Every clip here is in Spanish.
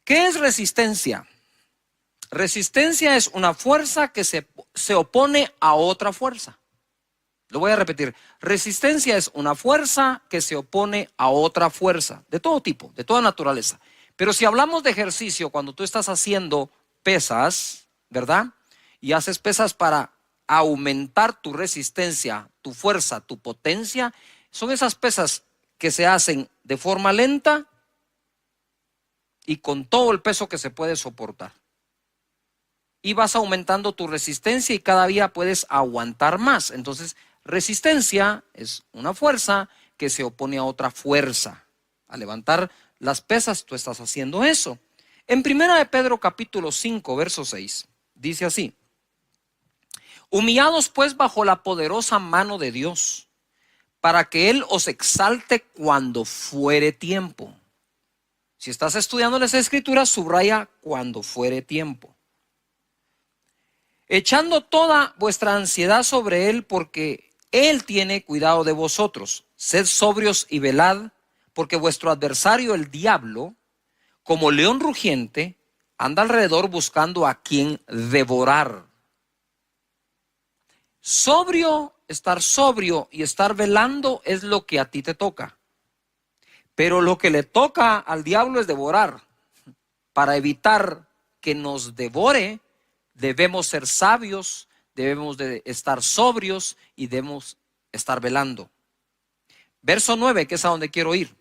¿Qué es resistencia? Resistencia es una fuerza que se opone a otra fuerza. Lo voy a repetir. Resistencia es una fuerza que se opone a otra fuerza, de todo tipo, de toda naturaleza. Pero si hablamos de ejercicio, cuando tú estás haciendo pesas, ¿verdad? Y haces pesas para aumentar tu resistencia, tu fuerza, tu potencia, son esas pesas que se hacen de forma lenta y con todo el peso que se puede soportar. Y vas aumentando tu resistencia y cada día puedes aguantar más. Entonces, resistencia es una fuerza que se opone a otra fuerza. Al levantar las pesas, tú estás haciendo eso. En 1 de Pedro capítulo 5, verso 6, dice así: humillados pues bajo la poderosa mano de Dios, para que Él os exalte cuando fuere tiempo. Si estás estudiando las Escrituras, subraya cuando fuere tiempo. Echando toda vuestra ansiedad sobre Él, porque Él tiene cuidado de vosotros. Sed sobrios y velad, porque vuestro adversario, el diablo, como león rugiente, anda alrededor buscando a quien devorar. Estar sobrio y estar velando es lo que a ti te toca. Pero lo que le toca al diablo es devorar. Para evitar que nos devore, debemos ser sabios, debemos de estar sobrios y debemos estar velando. Verso 9, que es a donde quiero ir.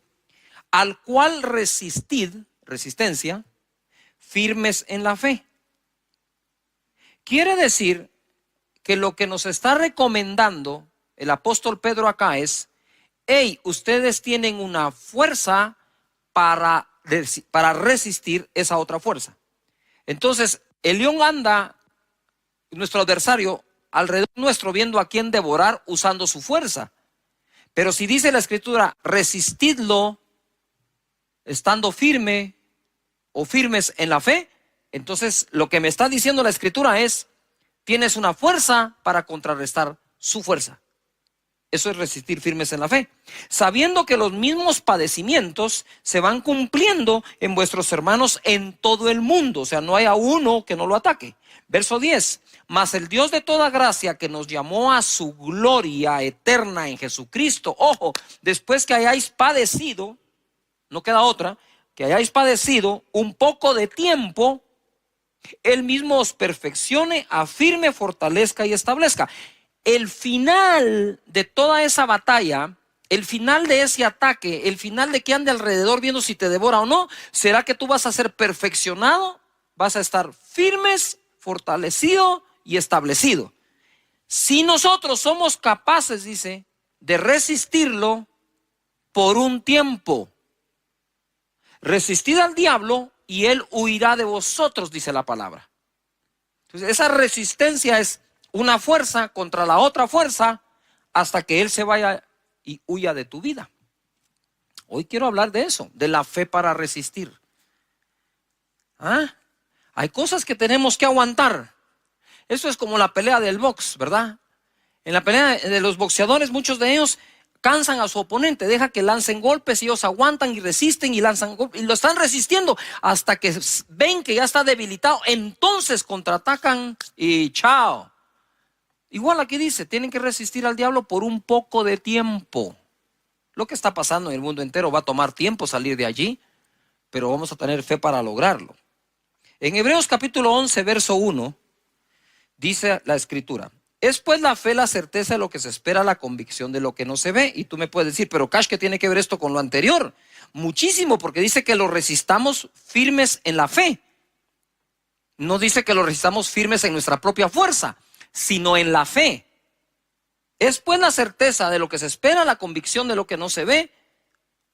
Al cual resistencia, firmes en la fe. Quiere decir que lo que nos está recomendando el apóstol Pedro acá es: hey, ustedes tienen una fuerza para resistir esa otra fuerza. Entonces, el león anda, nuestro adversario, alrededor nuestro, viendo a quién devorar usando su fuerza. Pero si dice la Escritura, resistidlo estando firme o firmes en la fe, entonces lo que me está diciendo la Escritura es: tienes una fuerza para contrarrestar su fuerza. Eso es resistir firmes en la fe, sabiendo que los mismos padecimientos se van cumpliendo en vuestros hermanos en todo el mundo. O sea, no hay a uno que no lo ataque. Verso 10, mas el Dios de toda gracia, que nos llamó a su gloria eterna en Jesucristo. Ojo, después que hayáis padecido, no queda otra, que hayáis padecido un poco de tiempo, Él mismo os perfeccione, afirme, fortalezca y establezca. El final de toda esa batalla, el final de ese ataque, el final de que ande alrededor viendo si te devora o no, será que tú vas a ser perfeccionado, vas a estar firmes, fortalecido y establecido. Si nosotros somos capaces, dice, de resistirlo por un tiempo, resistid al diablo y él huirá de vosotros, dice la palabra. Entonces, esa resistencia es una fuerza contra la otra fuerza hasta que él se vaya y huya de tu vida. Hoy quiero hablar de eso, de la fe para resistir. Hay cosas que tenemos que aguantar. Eso es como la pelea del box, ¿verdad? En la pelea de los boxeadores, muchos de ellos cansan a su oponente, deja que lancen golpes y ellos aguantan y resisten y lanzan golpes y lo están resistiendo hasta que ven que ya está debilitado. Entonces contraatacan y chao. Igual aquí dice, tienen que resistir al diablo por un poco de tiempo. Lo que está pasando en el mundo entero va a tomar tiempo salir de allí, pero vamos a tener fe para lograrlo. En Hebreos capítulo 11, verso 1, dice la Escritura: es pues la fe la certeza de lo que se espera, la convicción de lo que no se ve. Y tú me puedes decir, pero Cash, ¿qué tiene que ver esto con lo anterior? Muchísimo, porque dice que lo resistamos firmes en la fe. No dice que lo resistamos firmes en nuestra propia fuerza, sino en la fe. Es pues la certeza de lo que se espera, la convicción de lo que no se ve.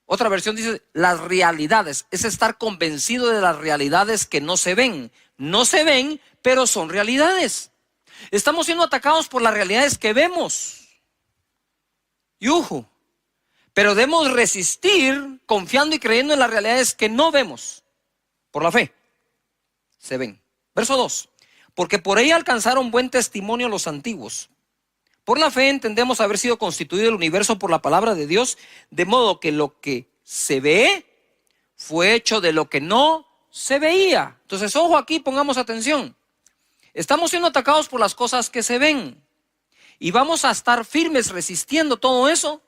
Otra versión dice las realidades, es estar convencido de las realidades que no se ven. No se ven, pero son realidades. Estamos siendo atacados por las realidades que vemos. Pero debemos resistir confiando y creyendo en las realidades que no vemos. Por la fe se ven. Verso 2. Porque por ella alcanzaron buen testimonio los antiguos. Por la fe entendemos haber sido constituido el universo por la palabra de Dios, de modo que lo que se ve fue hecho de lo que no se veía. Entonces, ojo aquí, pongamos atención. Estamos siendo atacados por las cosas que se ven. Y vamos a estar firmes resistiendo todo eso,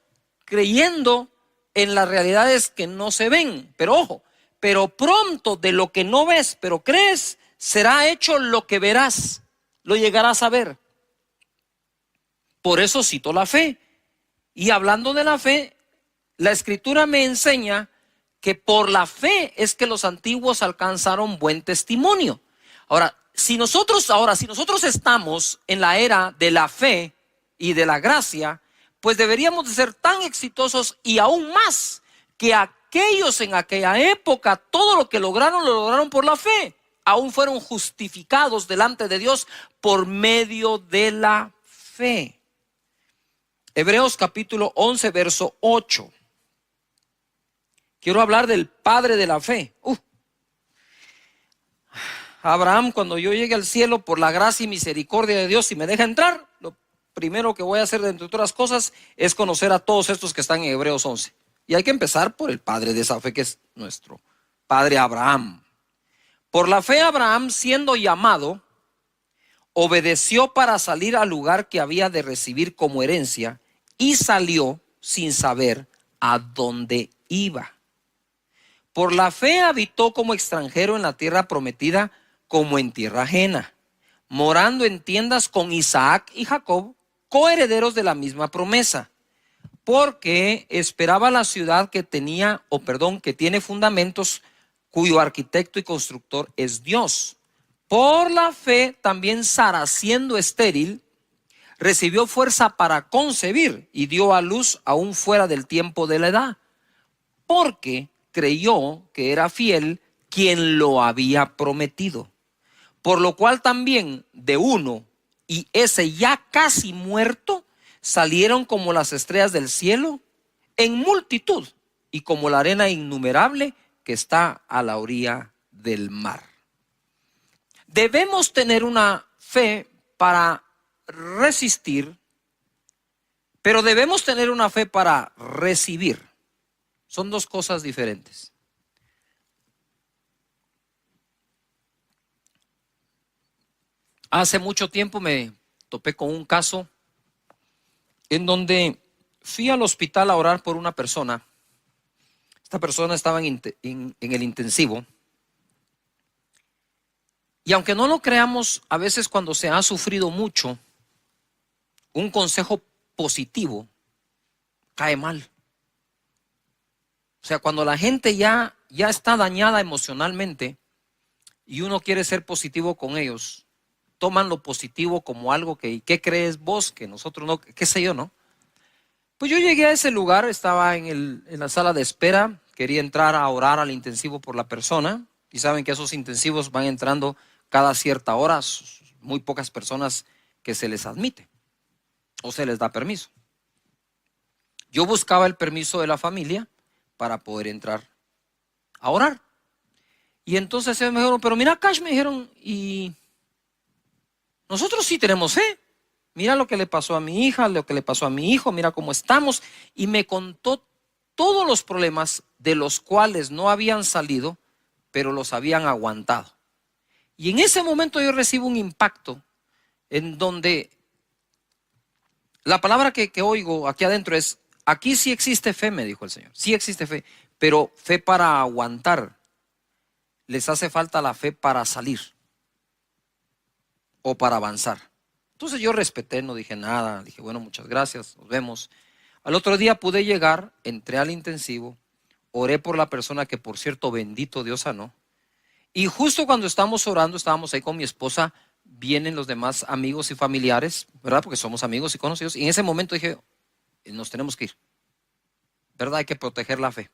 creyendo en las realidades que no se ven. Pero ojo, pero pronto de lo que no ves, pero crees, será hecho lo que verás, lo llegarás a ver. Por eso cito la fe. Y hablando de la fe, la Escritura me enseña que por la fe es que los antiguos alcanzaron buen testimonio. Ahora, si nosotros estamos en la era de la fe y de la gracia, pues deberíamos de ser tan exitosos y aún más que aquellos en aquella época. Todo lo que lograron, lo lograron por la fe. Aún fueron justificados delante de Dios por medio de la fe. Hebreos capítulo 11, verso 8. Quiero hablar del padre de la fe. Abraham, cuando yo llegue al cielo por la gracia y misericordia de Dios, si me deja entrar, lo primero que voy a hacer, de entre otras cosas, es conocer a todos estos que están en Hebreos 11. Y hay que empezar por el padre de esa fe, que es nuestro padre Abraham. Por la fe Abraham, siendo llamado, obedeció para salir al lugar que había de recibir como herencia, y salió sin saber a dónde iba. Por la fe habitó como extranjero en la tierra prometida, como en tierra ajena, morando en tiendas con Isaac y Jacob, coherederos de la misma promesa, porque esperaba la ciudad que tiene fundamentos, cuyo arquitecto y constructor es Dios. Por la fe también Sara, siendo estéril, recibió fuerza para concebir y dio a luz aún fuera del tiempo de la edad, porque creyó que era fiel quien lo había prometido. Por lo cual también de uno, y ese ya casi muerto, salieron como las estrellas del cielo en multitud, y como la arena innumerable que está a la orilla del mar. Debemos tener una fe para resistir, pero debemos tener una fe para recibir. Son dos cosas diferentes. Hace mucho tiempo me topé con un caso en donde fui al hospital a orar por una persona. Esta persona estaba en el intensivo. Y aunque no lo creamos, a veces cuando se ha sufrido mucho, un consejo positivo cae mal. O sea, cuando la gente ya está dañada emocionalmente y uno quiere ser positivo con ellos, toman lo positivo como algo que, ¿qué crees vos? Que nosotros no, qué sé yo, ¿no? Pues yo llegué a ese lugar, estaba en la sala de espera, quería entrar a orar al intensivo por la persona, y saben que esos intensivos van entrando cada cierta hora, muy pocas personas que se les admite o se les da permiso. Yo buscaba el permiso de la familia para poder entrar a orar. Y entonces ellos me dijeron, pero mira, Cash, me dijeron, y nosotros sí tenemos fe. Mira lo que le pasó a mi hija, lo que le pasó a mi hijo, mira cómo estamos. Y me contó todos los problemas de los cuales no habían salido, pero los habían aguantado. Y en ese momento yo recibo un impacto en donde la palabra que oigo aquí adentro es, aquí sí existe fe, me dijo el Señor. Sí existe fe, pero fe para aguantar. Les hace falta la fe para salir o para avanzar. Entonces yo respeté, no dije nada, dije bueno, muchas gracias, nos vemos. Al otro día pude llegar, entré al intensivo, oré por la persona que por cierto bendito Dios sanó. Y justo cuando estábamos orando, estábamos ahí con mi esposa, vienen los demás amigos y familiares, ¿verdad? Porque somos amigos y conocidos. Y en ese momento dije, nos tenemos que ir, ¿verdad? Hay que proteger la fe.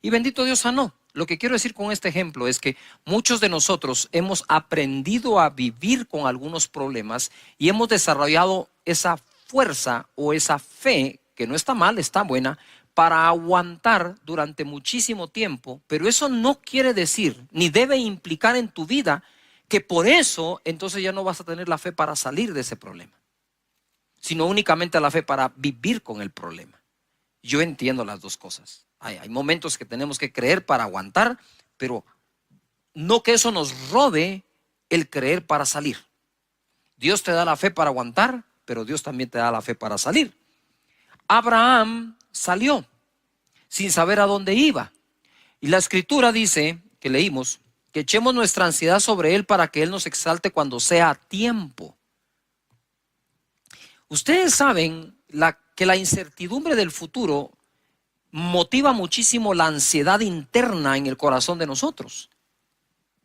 Y bendito Dios sanó. Lo que quiero decir con este ejemplo es que muchos de nosotros hemos aprendido a vivir con algunos problemas y hemos desarrollado esa fuerza o esa fe, que no está mal, está buena, para aguantar durante muchísimo tiempo, pero eso no quiere decir, ni debe implicar en tu vida, que por eso entonces ya no vas a tener la fe para salir de ese problema, sino únicamente la fe para vivir con el problema. Yo entiendo las dos cosas. Hay momentos que tenemos que creer para aguantar, pero no que eso nos robe el creer para salir. Dios te da la fe para aguantar, pero Dios también te da la fe para salir. Abraham salió sin saber a dónde iba. Y la escritura dice, que leímos, que echemos nuestra ansiedad sobre él para que él nos exalte cuando sea tiempo. Ustedes saben que la incertidumbre del futuro motiva muchísimo la ansiedad interna en el corazón de nosotros.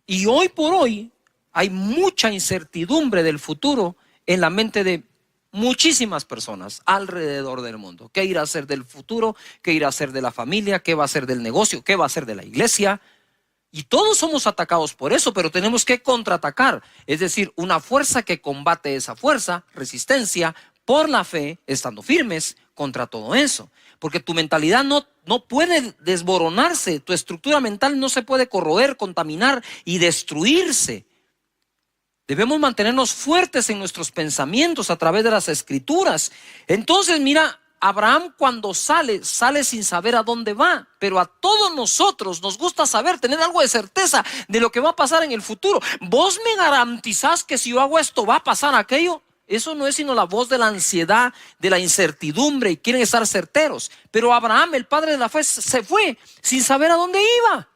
Y hoy por hoy hay mucha incertidumbre del futuro en la mente de muchísimas personas alrededor del mundo. ¿Qué irá a ser del futuro? ¿Qué irá a ser de la familia? ¿Qué va a ser del negocio? ¿Qué va a ser de la iglesia? Y todos somos atacados por eso, pero tenemos que contraatacar. Es decir, una fuerza que combate esa fuerza, resistencia, por la fe, estando firmes contra todo eso. Porque tu mentalidad no puede desmoronarse, tu estructura mental no se puede corroer, contaminar y destruirse. Debemos mantenernos fuertes en nuestros pensamientos a través de las escrituras. Entonces, mira, Abraham cuando sale sin saber a dónde va. Pero a todos nosotros nos gusta saber, tener algo de certeza de lo que va a pasar en el futuro. ¿Vos me garantizás que si yo hago esto va a pasar aquello? Eso no es sino la voz de la ansiedad, de la incertidumbre, y quieren estar certeros. Pero Abraham, el padre de la fe, se fue sin saber a dónde iba.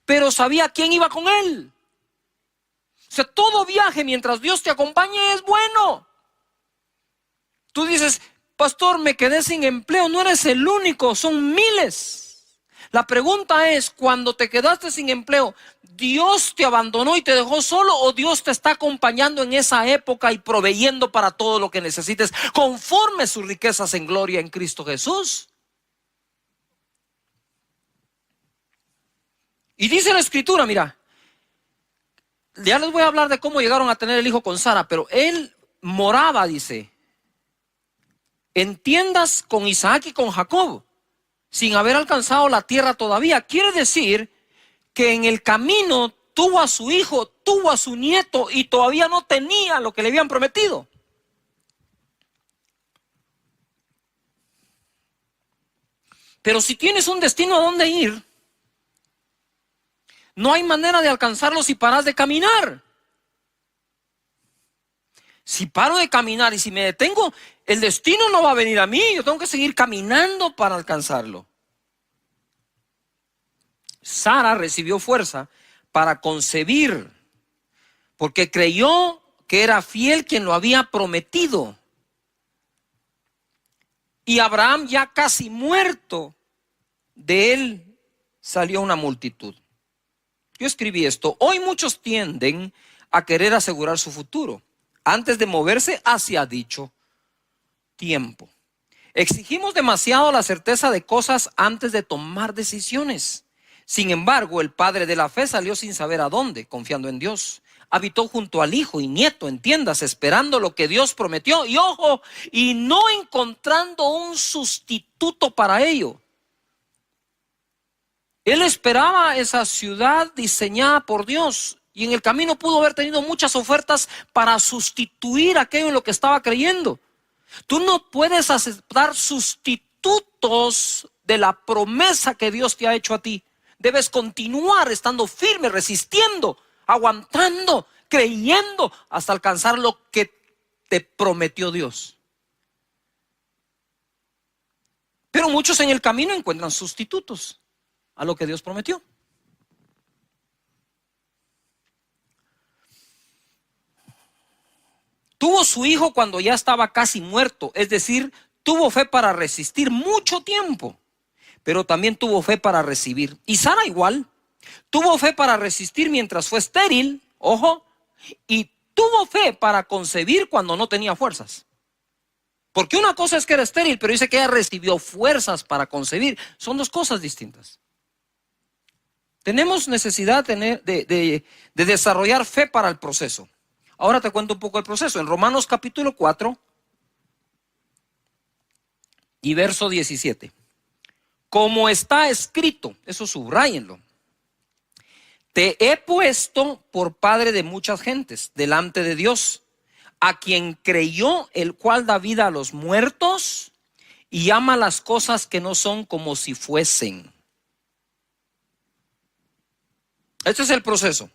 Pero sabía quién iba con él. O sea, todo viaje mientras Dios te acompañe es bueno. Tú dices, pastor, me quedé sin empleo. No eres el único, son miles. La pregunta es, cuando te quedaste sin empleo, ¿Dios te abandonó y te dejó solo o Dios te está acompañando en esa época y proveyendo para todo lo que necesites conforme sus riquezas en gloria en Cristo Jesús? Y dice la escritura, mira, ya les voy a hablar de cómo llegaron a tener el hijo con Sara, pero él moraba, dice, en tiendas con Isaac y con Jacob, sin haber alcanzado la tierra todavía. Quiere decir que en el camino tuvo a su hijo, tuvo a su nieto y todavía no tenía lo que le habían prometido. Pero si tienes un destino a dónde ir, no hay manera de alcanzarlo si paras de caminar. Si paro de caminar y si me detengo, el destino no va a venir a mí. Yo tengo que seguir caminando para alcanzarlo. Sara recibió fuerza para concebir, porque creyó que era fiel quien lo había prometido. Y Abraham, ya casi muerto, de él salió una multitud. Yo escribí esto: hoy muchos tienden a querer asegurar su futuro antes de moverse hacia dicho tiempo. Exigimos demasiado la certeza de cosas antes de tomar decisiones. Sin embargo, el padre de la fe salió sin saber a dónde, confiando en Dios. Habitó junto al hijo y nieto en tiendas, esperando lo que Dios prometió. Y ojo, y no encontrando un sustituto para ello. Él esperaba esa ciudad diseñada por Dios. Y en el camino pudo haber tenido muchas ofertas para sustituir aquello en lo que estaba creyendo. Tú no puedes aceptar sustitutos de la promesa que Dios te ha hecho a ti. Debes continuar estando firme, resistiendo, aguantando, creyendo hasta alcanzar lo que te prometió Dios. Pero muchos en el camino encuentran sustitutos a lo que Dios prometió. Tuvo su hijo cuando ya estaba casi muerto, es decir, tuvo fe para resistir mucho tiempo, pero también tuvo fe para recibir. Y Sara igual, tuvo fe para resistir mientras fue estéril, ojo, y tuvo fe para concebir cuando no tenía fuerzas. Porque una cosa es que era estéril, pero dice que ella recibió fuerzas para concebir. Son dos cosas distintas. Tenemos necesidad de desarrollar fe para el proceso. Ahora te cuento un poco el proceso. En Romanos capítulo 4 y verso 17. Como está escrito, eso subráyenlo. Te he puesto por padre de muchas gentes delante de Dios, a quien creyó, el cual da vida a los muertos y ama las cosas que no son como si fuesen. Este es el proceso.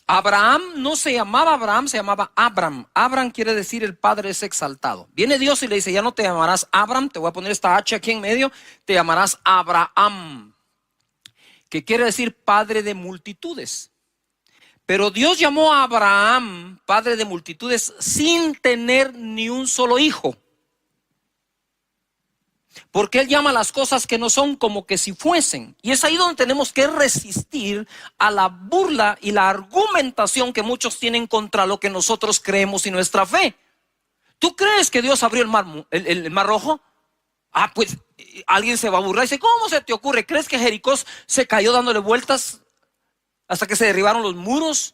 Abraham no se llamaba Abraham, se llamaba Abram. Abram quiere decir el padre es exaltado. Viene Dios y le dice, ya no te llamarás Abram, te voy a poner esta H aquí en medio, te llamarás Abraham, que quiere decir padre de multitudes. Pero Dios llamó a Abraham padre de multitudes sin tener ni un solo hijo. Porque Él llama las cosas que no son como que si fuesen. Y es ahí donde tenemos que resistir a la burla y la argumentación que muchos tienen contra lo que nosotros creemos y nuestra fe. ¿Tú crees que Dios abrió el mar rojo? Ah, pues alguien se va a burlar y dice, ¿cómo se te ocurre? ¿Crees que Jericó se cayó dándole vueltas hasta que se derribaron los muros?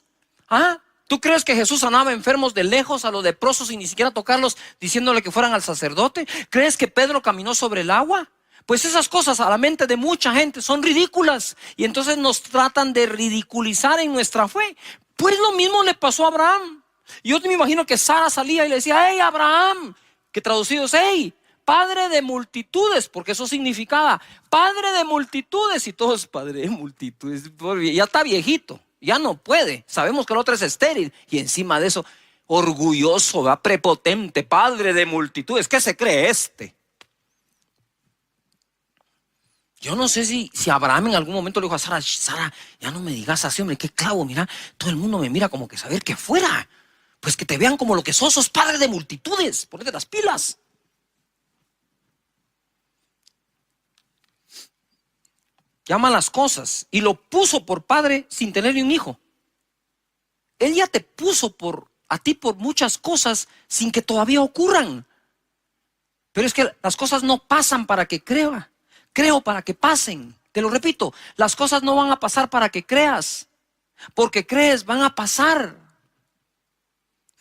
¿Ah? ¿Tú crees que Jesús sanaba enfermos de lejos, a los leprosos, sin ni siquiera tocarlos, diciéndole que fueran al sacerdote? ¿Crees que Pedro caminó sobre el agua? Pues esas cosas a la mente de mucha gente son ridículas, y entonces nos tratan de ridiculizar en nuestra fe. Pues lo mismo le pasó a Abraham. Yo me imagino que Sara salía y le decía, hey Abraham, que traducido es, hey, padre de multitudes, porque eso significaba padre de multitudes, y todos padre de multitudes, ya está viejito. Ya no puede, sabemos que el otro es estéril, y encima de eso, orgulloso, ¿verdad? Prepotente, padre de multitudes. ¿Qué se cree este? Yo no sé si Abraham en algún momento le dijo a Sara, Sara, ya no me digas así, hombre, qué clavo, mira, todo el mundo me mira como que saber que fuera, pues que te vean como lo que sos padre de multitudes, ponete las pilas. Llama las cosas y lo puso por padre sin tener ni un hijo. Él ya te puso a ti por muchas cosas sin que todavía ocurran. Pero es que las cosas no pasan para que creo para que pasen. Te lo repito, las cosas no van a pasar para que creas, porque crees, van a pasar.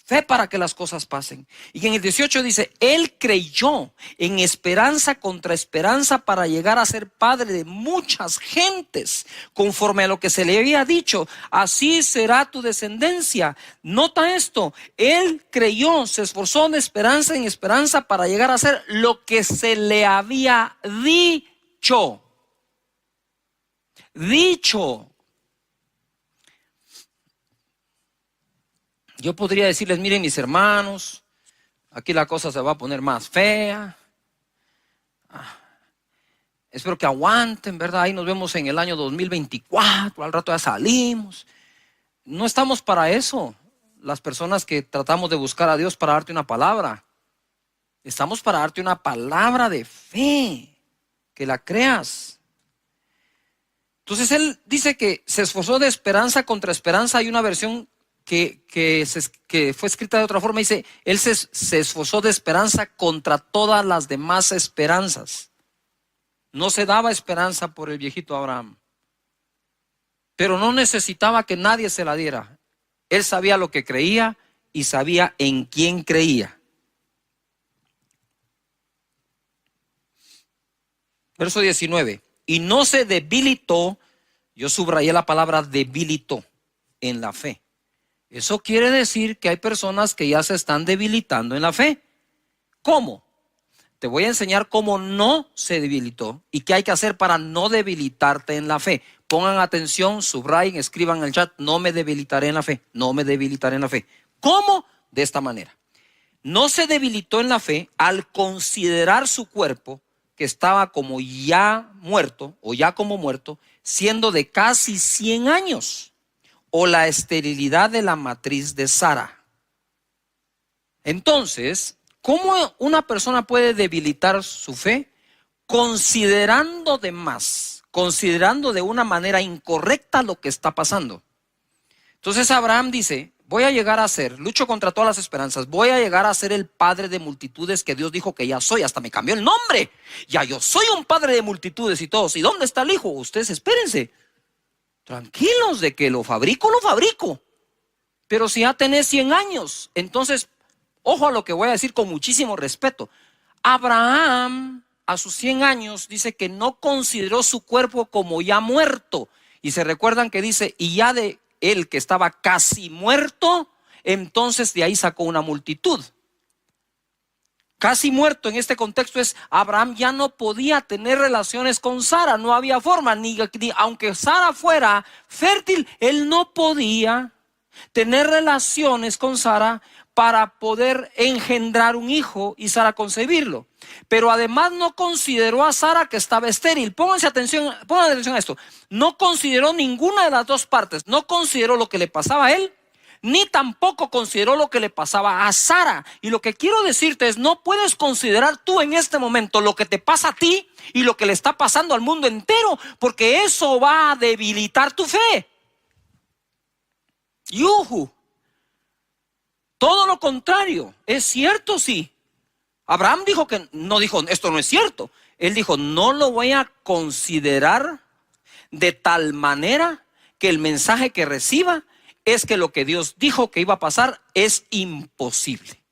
Fe para que las cosas pasen. Y en el 18 dice, él creyó en esperanza contra esperanza para llegar a ser padre de muchas gentes, conforme a lo que se le había dicho, así será tu descendencia. Nota esto, él creyó, se esforzó de esperanza en esperanza para llegar a ser lo que se le había dicho. Yo podría decirles, miren mis hermanos, aquí la cosa se va a poner más fea. Espero que aguanten, ¿verdad? Ahí nos vemos en el año 2024, al rato ya salimos. No estamos para eso, las personas que tratamos de buscar a Dios para darte una palabra. Estamos para darte una palabra de fe, que la creas. Entonces él dice que se esforzó de esperanza contra esperanza. Hay una versión que fue escrita de otra forma, dice, él se esforzó de esperanza contra todas las demás esperanzas. No se daba esperanza por el viejito Abraham, pero no necesitaba que nadie se la diera. Él sabía lo que creía y sabía en quién creía. Verso 19, y no se debilitó, yo subrayé la palabra debilitó, en la fe. Eso quiere decir que hay personas que ya se están debilitando en la fe. ¿Cómo? Te voy a enseñar cómo no se debilitó y qué hay que hacer para no debilitarte en la fe. Pongan atención, subrayen, escriban en el chat, no me debilitaré en la fe, no me debilitaré en la fe. ¿Cómo? De esta manera. No se debilitó en la fe al considerar su cuerpo, que estaba como ya muerto, o ya como muerto, siendo de casi 100 años. O la esterilidad de la matriz de Sara. Entonces, ¿cómo una persona puede debilitar su fe? Considerando de más, considerando de una manera incorrecta lo que está pasando. Entonces Abraham dice, voy a llegar a ser, lucho contra todas las esperanzas, voy a llegar a ser el padre de multitudes que Dios dijo que ya soy, hasta me cambió el nombre. Ya yo soy un padre de multitudes y todos. ¿Y dónde está el hijo? Ustedes espérense. Tranquilos, de que lo fabrico. Pero si ya tenés 100 años, entonces, ojo a lo que voy a decir con muchísimo respeto. Abraham, a sus 100 años, dice que no consideró su cuerpo como ya muerto. Y se recuerdan que dice, y ya de él que estaba casi muerto, entonces de ahí sacó una multitud. casi muerto en este contexto es, Abraham ya no podía tener relaciones con Sara, no había forma, ni aunque Sara fuera fértil, él no podía tener relaciones con Sara para poder engendrar un hijo y Sara concebirlo. Pero además no consideró a Sara que estaba estéril. Pongan atención a esto. No consideró ninguna de las dos partes. No consideró lo que le pasaba a él, ni tampoco consideró lo que le pasaba a Sara. Y lo que quiero decirte es, no puedes considerar tú en este momento lo que te pasa a ti y lo que le está pasando al mundo entero, porque eso va a debilitar tu fe. ¡Yuhu! Todo lo contrario, es cierto, sí. Abraham dijo que no dijo, esto no es cierto. Él dijo, no lo voy a considerar de tal manera que el mensaje que reciba es que lo que Dios dijo que iba a pasar es imposible.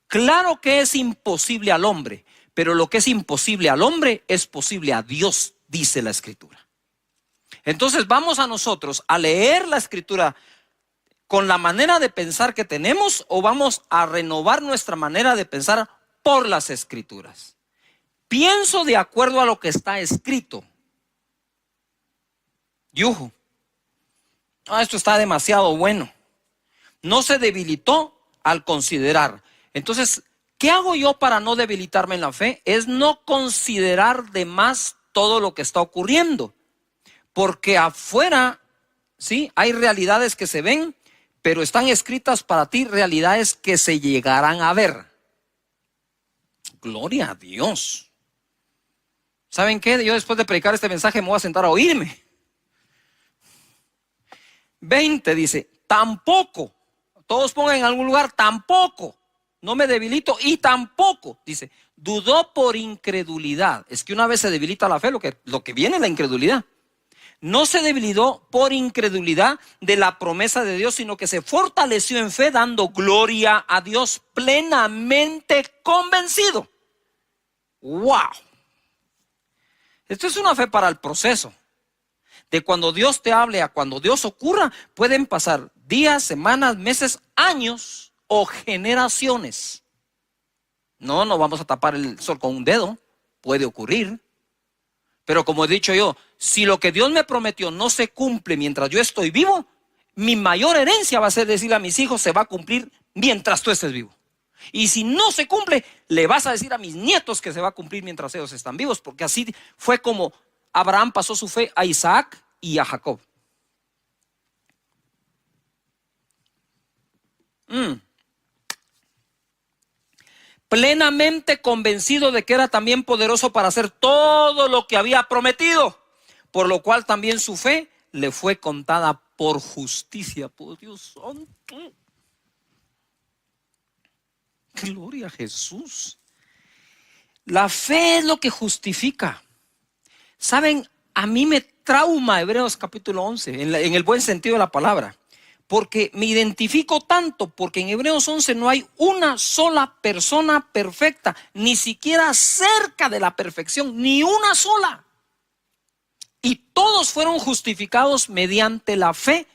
Claro que es imposible al hombre, pero lo que es imposible al hombre es posible a Dios, dice la Escritura. Entonces vamos a nosotros a leer la Escritura con la manera de pensar que tenemos, o vamos a renovar nuestra manera de pensar por las Escrituras. Pienso de acuerdo a lo que está escrito. Yuhu. Esto está demasiado bueno. No se debilitó al considerar. Entonces, ¿qué hago yo para no debilitarme en la fe? Es no considerar de más todo lo que está ocurriendo. Porque afuera, sí, hay realidades que se ven, pero están escritas para ti realidades que se llegarán a ver. Gloria a Dios. ¿Saben qué? Yo después de predicar este mensaje me voy a sentar a oírme. 20 dice, tampoco. Todos pongan en algún lugar, tampoco. No me debilito y tampoco. Dice, dudó por incredulidad. Es que una vez se debilita la fe, lo que viene es la incredulidad. No se debilitó por incredulidad de la promesa de Dios, sino que se fortaleció en fe, dando gloria a Dios, plenamente convencido. ¡Wow! Esto es una fe para el proceso. De cuando Dios te hable a cuando Dios ocurra, pueden pasar días, semanas, meses, años o generaciones. No vamos a tapar el sol con un dedo. Puede ocurrir. Pero como he dicho yo, si lo que Dios me prometió no se cumple mientras yo estoy vivo, mi mayor herencia va a ser decirle a mis hijos, se va a cumplir mientras tú estés vivo. Y si no se cumple, le vas a decir a mis nietos que se va a cumplir mientras ellos están vivos, porque así fue como Abraham pasó su fe a Isaac y a Jacob. Plenamente convencido de que era también poderoso para hacer todo lo que había prometido, por lo cual también su fe le fue contada por justicia. Por Dios santo. Gloria a Jesús. La fe es lo que justifica. Saben, a mí me trauma Hebreos capítulo 11, en el buen sentido de la palabra. Porque me identifico tanto, porque en Hebreos 11 no hay una sola persona perfecta, ni siquiera cerca de la perfección, ni una sola. Y todos fueron justificados mediante la fe.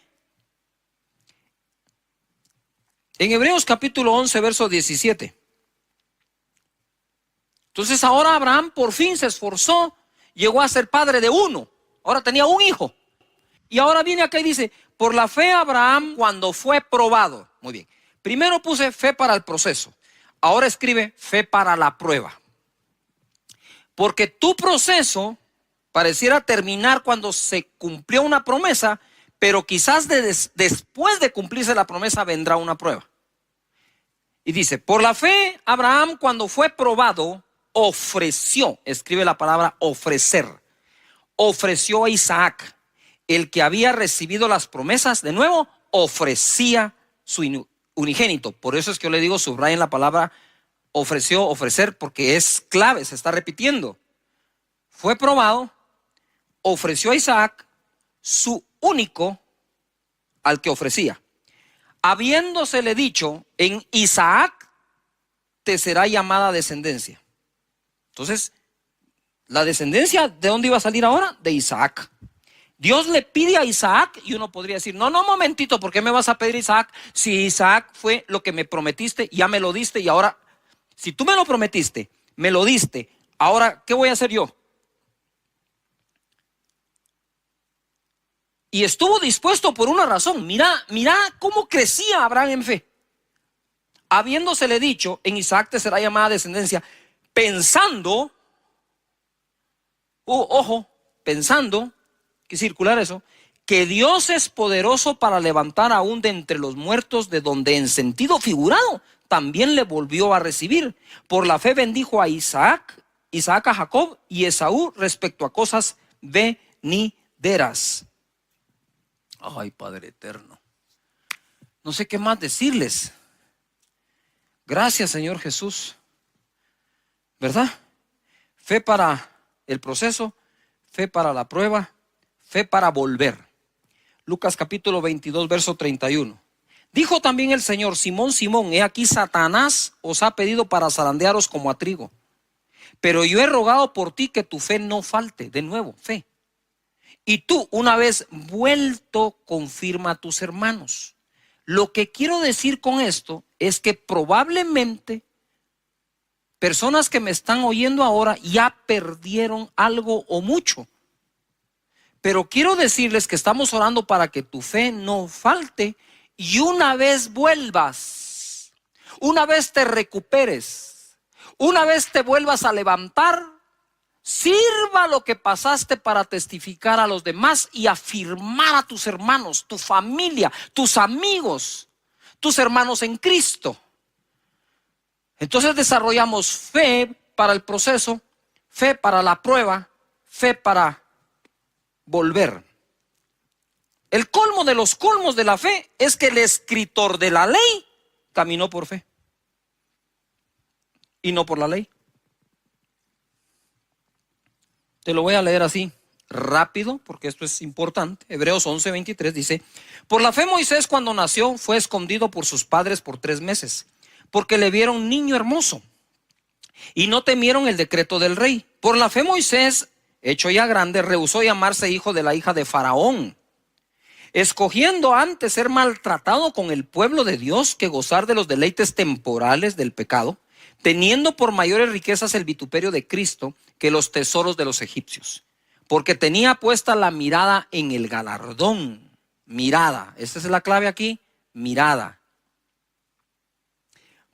En Hebreos capítulo 11, verso 17. Entonces ahora Abraham por fin se esforzó, llegó a ser padre de uno. Ahora tenía un hijo. Y ahora viene acá y dice, por la fe Abraham cuando fue probado. Muy bien. Primero puse fe para el proceso. Ahora escribe fe para la prueba. Porque tu proceso pareciera terminar cuando se cumplió una promesa, pero quizás después de cumplirse la promesa vendrá una prueba. Y dice, por la fe Abraham cuando fue probado ofreció, escribe la palabra ofrecer, ofreció a Isaac, el que había recibido las promesas. De nuevo, ofrecía su unigénito. Por eso es que yo le digo, subrayen la palabra ofreció, ofrecer, porque es clave, se está repitiendo. Fue probado, ofreció a Isaac, su único, al que ofrecía. Habiéndosele dicho, en Isaac te será llamada descendencia. Entonces, la descendencia, ¿de dónde iba a salir ahora? De Isaac. Dios le pide a Isaac y uno podría decir, no, momentito, ¿por qué me vas a pedir Isaac? Si Isaac fue lo que me prometiste, ya me lo diste y ahora Si tú me lo prometiste, me lo diste, ahora, ¿qué voy a hacer yo? Y estuvo dispuesto por una razón. Mira cómo crecía Abraham en fe. Habiéndosele dicho, en Isaac te será llamada descendencia, pensando, pensando, que circular eso, que Dios es poderoso para levantar aún de entre los muertos, de donde en sentido figurado también le volvió a recibir. Por la fe bendijo a Isaac a Jacob y Esaú respecto a cosas venideras. Ay, Padre eterno, no sé qué más decirles. Gracias, Señor Jesús. ¿Verdad? Fe para el proceso, fe para la prueba, fe para volver. Lucas capítulo 22, verso 31. Dijo también el Señor: Simón, Simón, he aquí Satanás os ha pedido para zarandearos como a trigo. Pero yo he rogado por ti que tu fe no falte. De nuevo, fe. Y tú, una vez vuelto, confirma a tus hermanos. Lo que quiero decir con esto es que probablemente personas que me están oyendo ahora ya perdieron algo o mucho. Pero quiero decirles que estamos orando para que tu fe no falte y una vez vuelvas, una vez te recuperes, una vez te vuelvas a levantar, sirva lo que pasaste para testificar a los demás y afirmar a tus hermanos, tu familia, tus amigos, tus hermanos en Cristo. Entonces desarrollamos fe para el proceso, fe para la prueba, fe para volver. El colmo de los colmos de la fe es que el escritor de la ley caminó por fe y no por la ley. Te lo voy a leer así rápido porque esto es importante. Hebreos 11:23 dice: por la fe Moisés, cuando nació, fue escondido por sus padres por 3 meses, porque le vieron niño hermoso y no temieron el decreto del rey. Por la fe Moisés, hecho ya grande, rehusó llamarse hijo de la hija de Faraón, escogiendo antes ser maltratado con el pueblo de Dios que gozar de los deleites temporales del pecado, teniendo por mayores riquezas el vituperio de Cristo que los tesoros de los egipcios, porque tenía puesta la mirada en el galardón. Mirada, esa es la clave aquí, mirada.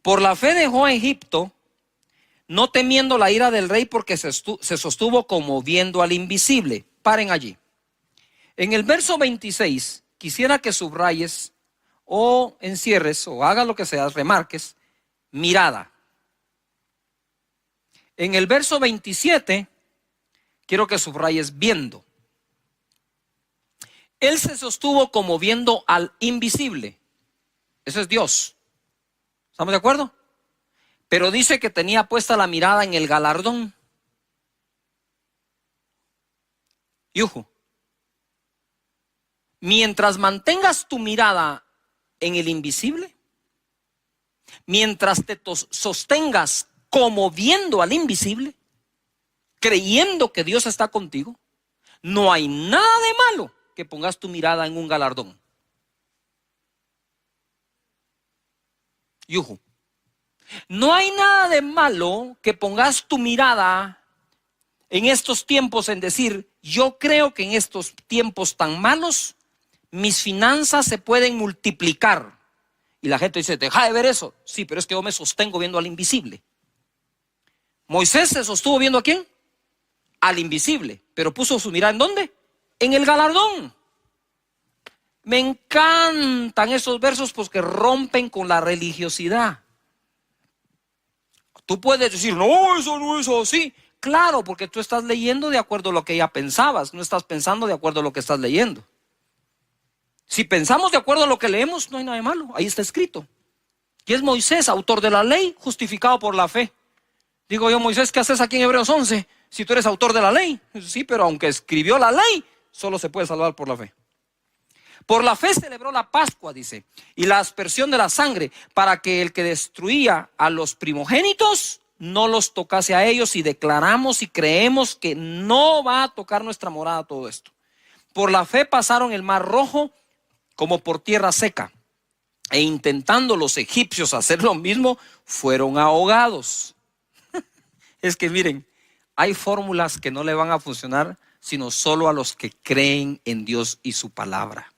Por la fe dejó a Egipto, no temiendo la ira del rey, porque se sostuvo como viendo al invisible. Paren allí. En el verso 26, quisiera que subrayes o encierres o hagas lo que sea, remarques, mirada. En el verso 27, quiero que subrayes viendo. Él se sostuvo como viendo al invisible. Eso es Dios. ¿Estamos de acuerdo? Pero dice que tenía puesta la mirada en el galardón. Yuhu. Mientras mantengas tu mirada en el invisible, mientras te sostengas como viendo al invisible, creyendo que Dios está contigo, no hay nada de malo que pongas tu mirada en un galardón. Yuhu. No hay nada de malo que pongas tu mirada en estos tiempos en decir: yo creo que en estos tiempos tan malos mis finanzas se pueden multiplicar. Y la gente dice: deja de ver eso. Sí, pero es que yo me sostengo viendo al invisible. Moisés se sostuvo viendo ¿a quién? Al invisible, pero puso su mirada ¿en dónde? En el galardón. Me encantan esos versos porque rompen con la religiosidad. Tú puedes decir: no, eso no es así. Claro, porque tú estás leyendo de acuerdo a lo que ya pensabas, no estás pensando de acuerdo a lo que estás leyendo. Si pensamos de acuerdo a lo que leemos, no hay nada de malo, ahí está escrito. Y es Moisés, autor de la ley, justificado por la fe. Digo yo: Moisés, ¿qué haces aquí en Hebreos 11? Si tú eres autor de la ley. Sí, pero aunque escribió la ley, solo se puede salvar por la fe. Por la fe celebró la Pascua, dice, y la aspersión de la sangre, para que el que destruía a los primogénitos no los tocase a ellos, y declaramos y creemos que no va a tocar nuestra morada todo esto. Por la fe pasaron el mar Rojo como por tierra seca, e intentando los egipcios hacer lo mismo, fueron ahogados. Es que miren, hay fórmulas que no le van a funcionar sino solo a los que creen en Dios y su palabra.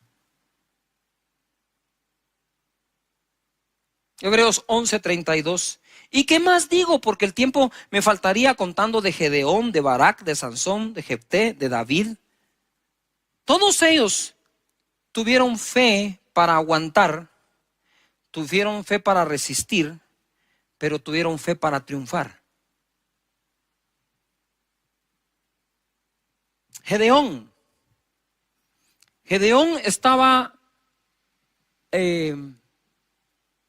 Hebreos 11:32. ¿Y qué más digo? Porque el tiempo me faltaría contando de Gedeón, de Barak, de Sansón, de Jefté, de David. Todos ellos tuvieron fe para aguantar, tuvieron fe para resistir, pero tuvieron fe para triunfar. Gedeón estaba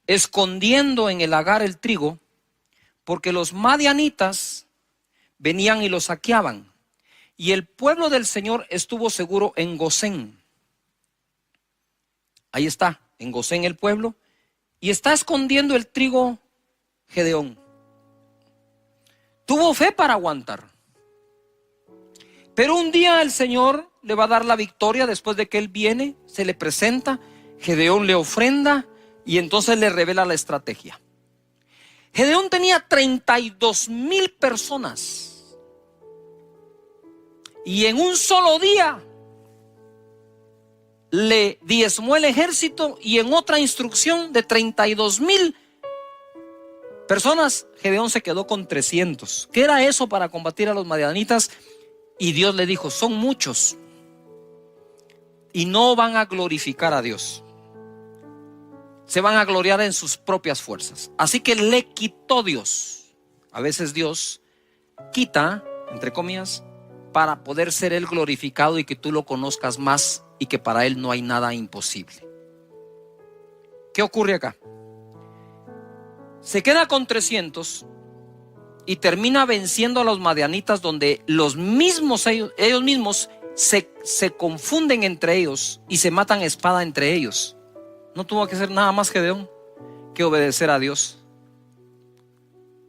escondiendo en el lagar el trigo, porque los madianitas venían y lo saqueaban, y el pueblo del Señor estuvo seguro en Gosén. Ahí está, en Gosén el pueblo, y está escondiendo el trigo Gedeón. Tuvo fe para aguantar, pero un día el Señor le va a dar la victoria. Después de que él viene, se le presenta, Gedeón le ofrenda y entonces le revela la estrategia. Gedeón tenía 32,000 personas y en un solo día le diezmó el ejército, y en otra instrucción de 32,000 personas, Gedeón se quedó con 300. ¿Qué era eso para combatir a los madianitas? Y Dios le dijo: son muchos y no van a glorificar a Dios, se van a gloriar en sus propias fuerzas. Así que le quitó Dios. A veces Dios quita, entre comillas, para poder ser Él glorificado y que tú lo conozcas más, y que para Él no hay nada imposible. ¿Qué ocurre acá? Se queda con 300 y termina venciendo a los madianitas, donde los mismos ellos mismos se confunden entre ellos y se matan a espada entre ellos. No tuvo que hacer nada más Gedeón que obedecer a Dios.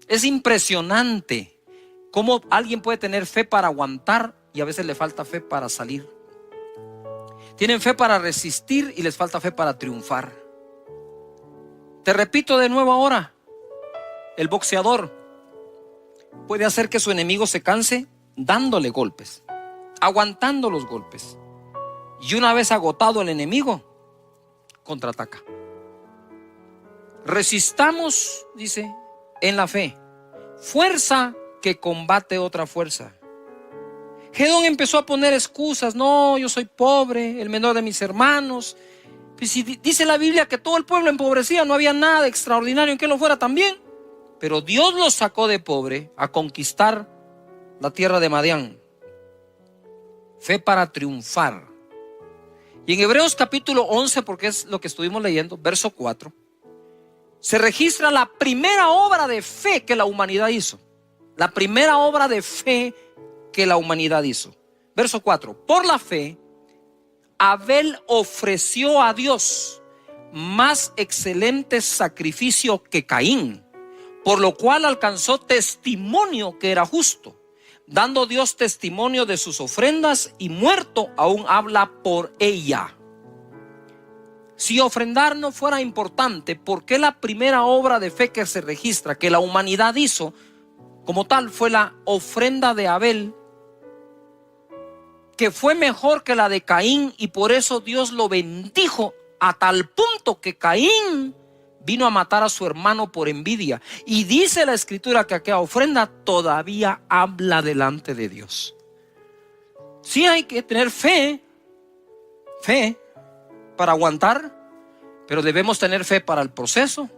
Es impresionante cómo alguien puede tener fe para aguantar y a veces le falta fe para salir. Tienen fe para resistir y les falta fe para triunfar. Te repito de nuevo ahora: el boxeador puede hacer que su enemigo se canse dándole golpes, aguantando los golpes, y una vez agotado el enemigo, contraataca. Resistamos, dice, en la fe, fuerza que combate otra fuerza. Gedeón empezó a poner excusas: no, yo soy pobre, el menor de mis hermanos. Pues si dice la Biblia que todo el pueblo empobrecía, no había nada extraordinario en que lo fuera también. Pero Dios los sacó de pobre a conquistar la tierra de Madián. Fe para triunfar. Y en Hebreos capítulo 11, porque es lo que estuvimos leyendo, verso 4, se registra la primera obra de fe que la humanidad hizo. La primera obra de fe que la humanidad hizo. Verso 4: por la fe, Abel ofreció a Dios más excelente sacrificio que Caín, por lo cual alcanzó testimonio que era justo, dando Dios testimonio de sus ofrendas, y muerto aún habla por ella. Si ofrendar no fuera importante, ¿por qué la primera obra de fe que se registra, que la humanidad hizo como tal, fue la ofrenda de Abel, que fue mejor que la de Caín? Y por eso Dios lo bendijo a tal punto que Caín vino a matar a su hermano por envidia. Y dice la escritura que aquella ofrenda todavía habla delante de Dios. Sí, hay que tener fe para aguantar, pero debemos tener fe para el proceso.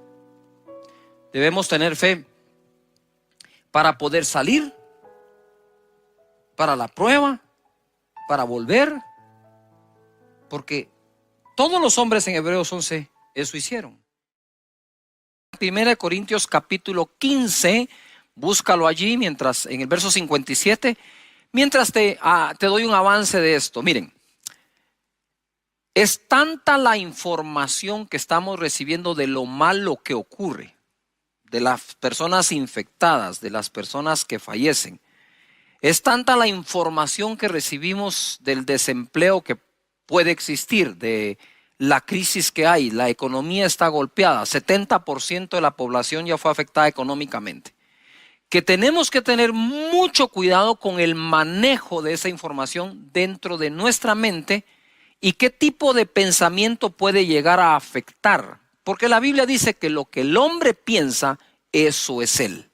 Debemos tener fe para poder salir, para la prueba, para volver, porque todos los hombres en Hebreos 11 eso hicieron. 1 Corintios capítulo 15, búscalo allí, mientras en el verso 57, mientras te doy un avance de esto. Miren, es tanta la información que estamos recibiendo de lo malo que ocurre, de las personas infectadas, de las personas que fallecen. Es tanta la información que recibimos del desempleo que puede existir, de la crisis que hay, la economía está golpeada, 70% de la población ya fue afectada económicamente, que tenemos que tener mucho cuidado con el manejo de esa información dentro de nuestra mente y qué tipo de pensamiento puede llegar a afectar. Porque la Biblia dice que lo que el hombre piensa, eso es él.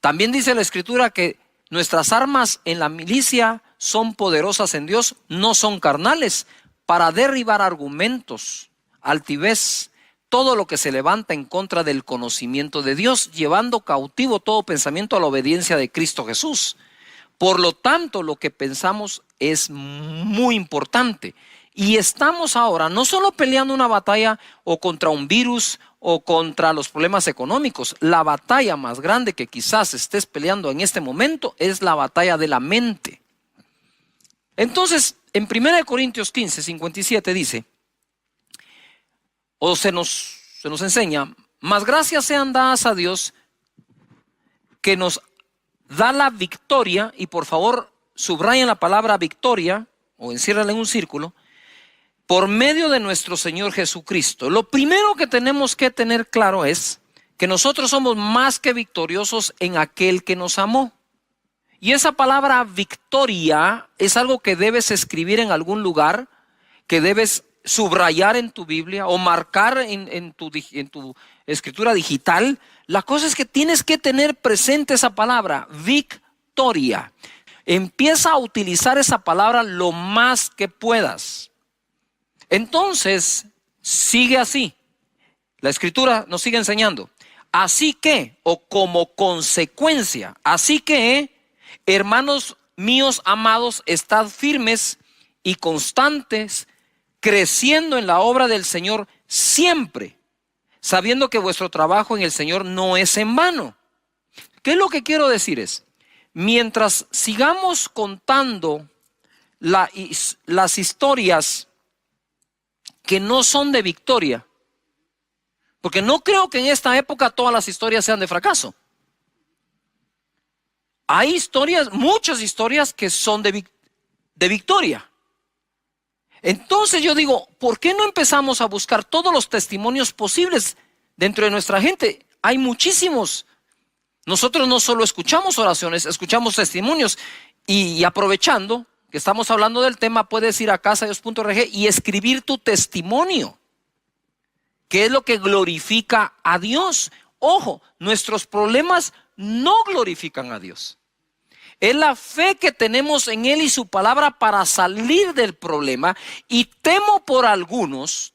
También dice la Escritura que nuestras armas en la milicia son poderosas en Dios, no son carnales, para derribar argumentos, altivez, todo lo que se levanta en contra del conocimiento de Dios, llevando cautivo todo pensamiento a la obediencia de Cristo Jesús. Por lo tanto, lo que pensamos es muy importante. Y estamos ahora no solo peleando una batalla o contra un virus o contra los problemas económicos. La batalla más grande que quizás estés peleando en este momento es la batalla de la mente. Entonces, en 1 Corintios 15, 57 dice, o se nos enseña, más gracias sean dadas a Dios que nos da la victoria, y por favor subrayen la palabra victoria o enciérrala en un círculo, por medio de nuestro Señor Jesucristo. Lo primero que tenemos que tener claro es que nosotros somos más que victoriosos en aquel que nos amó. Y esa palabra victoria es algo que debes escribir en algún lugar, que debes subrayar en tu Biblia o marcar en tu escritura digital. La cosa es que tienes que tener presente esa palabra, victoria. Empieza a utilizar esa palabra lo más que puedas. Entonces, sigue así. La Escritura nos sigue enseñando. Así que, o como consecuencia, así que, hermanos míos amados, estad firmes y constantes, creciendo en la obra del Señor siempre, sabiendo que vuestro trabajo en el Señor no es en vano. ¿Qué es lo que quiero decir? Es, mientras sigamos contando las historias que no son de victoria, porque no creo que en esta época todas las historias sean de fracaso. Hay historias, muchas historias que son de victoria. Entonces yo digo, ¿por qué no empezamos a buscar todos los testimonios posibles dentro de nuestra gente? Hay muchísimos. Nosotros no solo escuchamos oraciones, escuchamos testimonios y aprovechando que estamos hablando del tema, puedes ir a casadedios.org y escribir tu testimonio, que es lo que glorifica a Dios. Ojo, nuestros problemas no glorifican a Dios. Es la fe que tenemos en Él y su palabra para salir del problema. Y temo por algunos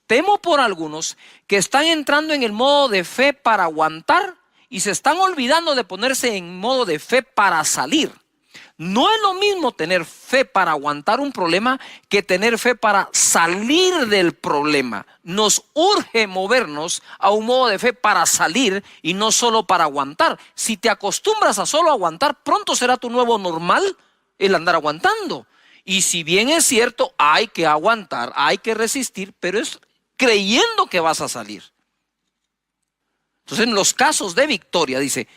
que están entrando en el modo de fe para aguantar y se están olvidando de ponerse en modo de fe para salir. No es lo mismo tener fe para aguantar un problema que tener fe para salir del problema. Nos urge movernos a un modo de fe para salir y no solo para aguantar. Si te acostumbras a solo aguantar, pronto será tu nuevo normal el andar aguantando. Y si bien es cierto, hay que aguantar, hay que resistir, pero es creyendo que vas a salir. Entonces, en los casos de victoria, dice,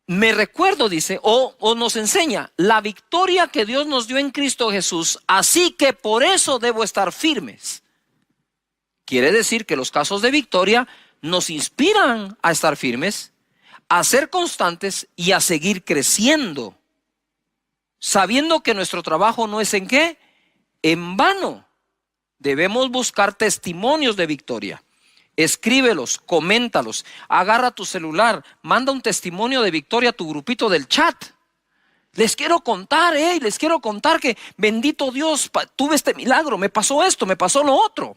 me recuerdo, dice, o nos enseña la victoria que Dios nos dio en Cristo Jesús, así que por eso debo estar firmes. Quiere decir que los casos de victoria nos inspiran a estar firmes, a ser constantes y a seguir creciendo, sabiendo que nuestro trabajo no es en qué, en vano. Debemos buscar testimonios de victoria. Escríbelos, coméntalos, agarra tu celular, manda un testimonio de victoria a tu grupito del chat. Les quiero contar, les quiero contar que bendito Dios, tuve este milagro, me pasó esto, me pasó lo otro.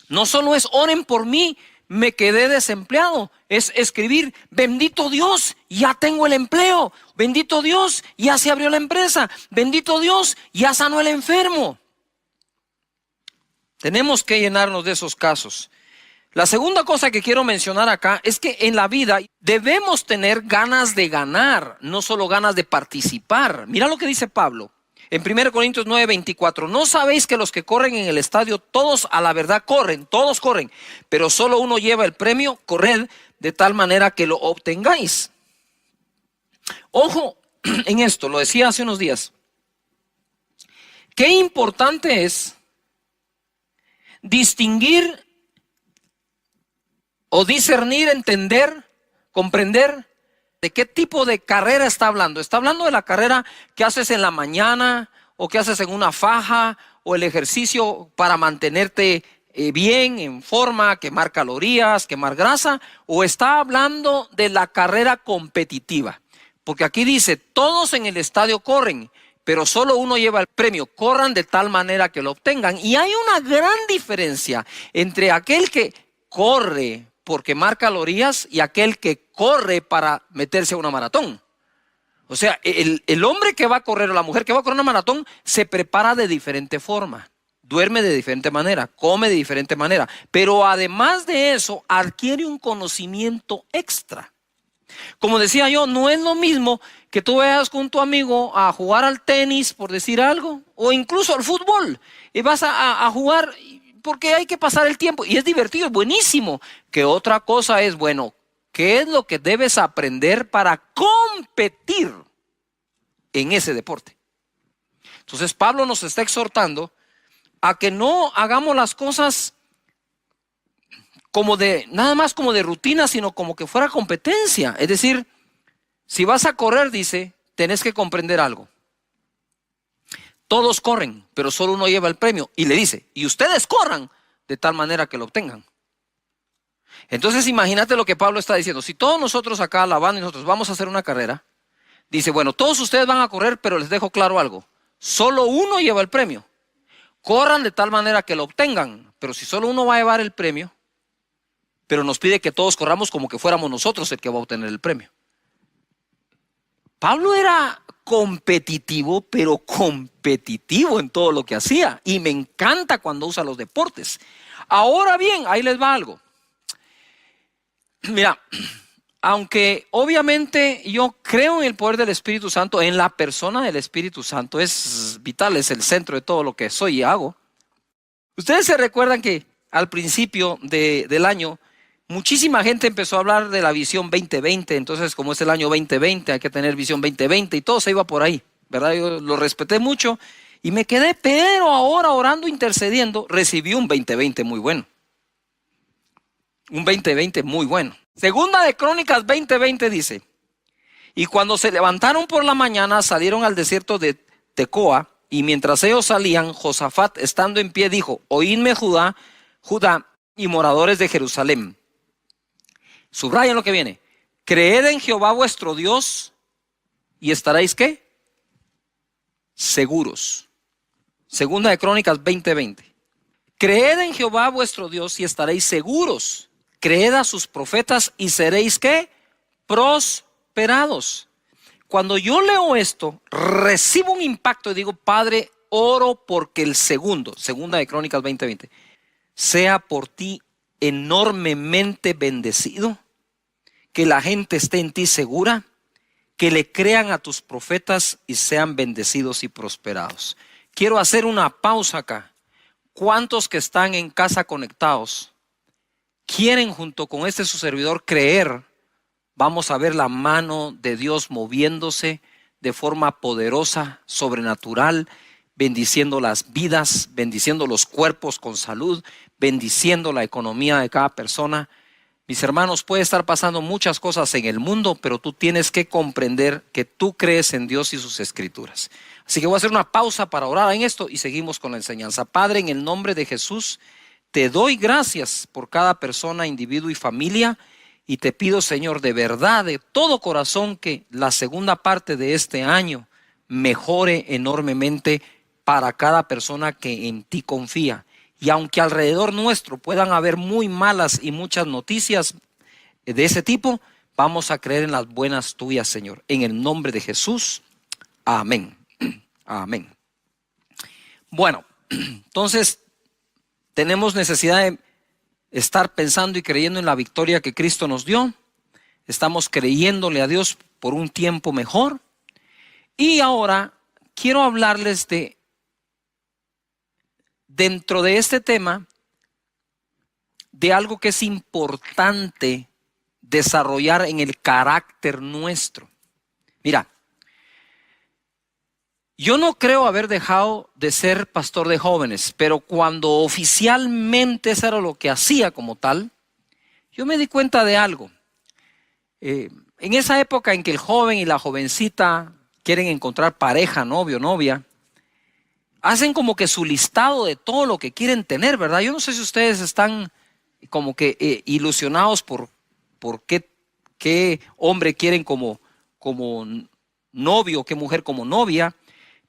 No solo es oren por mí, me quedé desempleado. Es escribir, bendito Dios, ya tengo el empleo. Bendito Dios, ya se abrió la empresa. Bendito Dios, ya sanó el enfermo. Tenemos que llenarnos de esos casos. La segunda cosa que quiero mencionar acá es que en la vida debemos tener ganas de ganar, no solo ganas de participar. Mira lo que dice Pablo en 1 Corintios 9:24. ¿No sabéis que los que corren en el estadio, todos a la verdad corren, todos corren, pero solo uno lleva el premio? Corred de tal manera que lo obtengáis. Ojo en esto, lo decía hace unos días. qué importante es distinguir o discernir, entender, comprender de qué tipo de carrera está hablando. ¿Está hablando de la carrera que haces en la mañana o que haces en una faja o el ejercicio para mantenerte bien, en forma, quemar calorías, quemar grasa? ¿O está hablando de la carrera competitiva? Porque aquí dice, todos en el estadio corren, pero solo uno lleva el premio. Corran de tal manera que lo obtengan. Y hay una gran diferencia entre aquel que corre por quemar calorías y aquel que corre para meterse a una maratón. O sea, el hombre que va a correr o la mujer que va a correr una maratón se prepara de diferente forma, duerme de diferente manera, come de diferente manera, pero además de eso adquiere un conocimiento extra. Como decía yo, no es lo mismo que tú vayas con tu amigo a jugar al tenis, por decir algo, o incluso al fútbol, y vas a jugar porque hay que pasar el tiempo, y es divertido, es buenísimo. Que otra cosa es, bueno, ¿qué es lo que debes aprender para competir en ese deporte? Entonces Pablo nos está exhortando a que no hagamos las cosas como de, nada más como de rutina, sino como que fuera competencia. Es decir, si vas a correr, dice, tenés que comprender algo. Todos corren, pero solo uno lleva el premio. Y le dice, y ustedes corran de tal manera que lo obtengan. Entonces imagínate lo que Pablo está diciendo. Si todos nosotros acá, la banda y nosotros vamos a hacer una carrera, dice, bueno, todos ustedes van a correr, pero les dejo claro algo. Solo uno lleva el premio. Corran de tal manera que lo obtengan. Pero si solo uno va a llevar el premio, pero nos pide que todos corramos como que fuéramos nosotros el que va a obtener el premio. Pablo era competitivo, pero competitivo en todo lo que hacía. Y me encanta cuando usa los deportes. Ahora bien, ahí les va algo. Mira, aunque obviamente yo creo en el poder del Espíritu Santo, en la persona del Espíritu Santo, es vital, es el centro de todo lo que soy y hago. Ustedes se recuerdan que al principio del año, muchísima gente empezó a hablar de la visión 2020. Entonces, como es el año 2020, hay que tener visión 2020 y todo se iba por ahí, ¿verdad? Yo lo respeté mucho y me quedé, pero ahora orando, intercediendo, recibí un 2020 muy bueno. Un 2020 muy bueno. Segunda de Crónicas 20:20 dice, y cuando se levantaron por la mañana, salieron al desierto de Tecoa, y mientras ellos salían, Josafat, estando en pie, dijo, oídme Judá y moradores de Jerusalén. Subrayen lo que viene. Creed en Jehová vuestro Dios y estaréis ¿qué? Seguros. Segunda de Crónicas 20:20. Creed en Jehová vuestro Dios y estaréis seguros. Creed a sus profetas y seréis ¿qué? Prosperados. Cuando yo leo esto, recibo un impacto y digo, Padre, oro porque el segunda de Crónicas 20:20, sea por ti enormemente bendecido, que la gente esté en ti segura, que le crean a tus profetas y sean bendecidos y prosperados. Quiero hacer una pausa acá. ¿Cuántos que están en casa conectados quieren junto con este su servidor creer? Vamos a ver la mano de Dios moviéndose de forma poderosa, sobrenatural, bendiciendo las vidas, bendiciendo los cuerpos con salud, bendiciendo la economía de cada persona. Mis hermanos, puede estar pasando muchas cosas en el mundo, pero tú tienes que comprender que tú crees en Dios y sus escrituras. Así que voy a hacer una pausa para orar en esto y seguimos con la enseñanza. Padre, en el nombre de Jesús, te doy gracias por cada persona, individuo y familia. Y te pido, Señor, de verdad, de todo corazón, que la segunda parte de este año mejore enormemente para cada persona que en ti confía. Y aunque alrededor nuestro puedan haber muy malas y muchas noticias de ese tipo, vamos a creer en las buenas tuyas, Señor. En el nombre de Jesús, amén. Amén. Bueno, entonces tenemos necesidad de estar pensando y creyendo en la victoria que Cristo nos dio. Estamos creyéndole a Dios por un tiempo mejor. Y ahora quiero hablarles dentro de este tema, de algo que es importante desarrollar en el carácter nuestro. Mira, Yo no creo haber dejado de ser pastor de jóvenes, pero cuando oficialmente eso era lo que hacía como tal, yo me di cuenta de algo. En esa época en que el joven y la jovencita quieren encontrar pareja, novio, novia, hacen como que su listado de todo lo que quieren tener, ¿verdad? Yo no sé si ustedes están como que ilusionados por qué hombre quieren como novio, qué mujer como novia,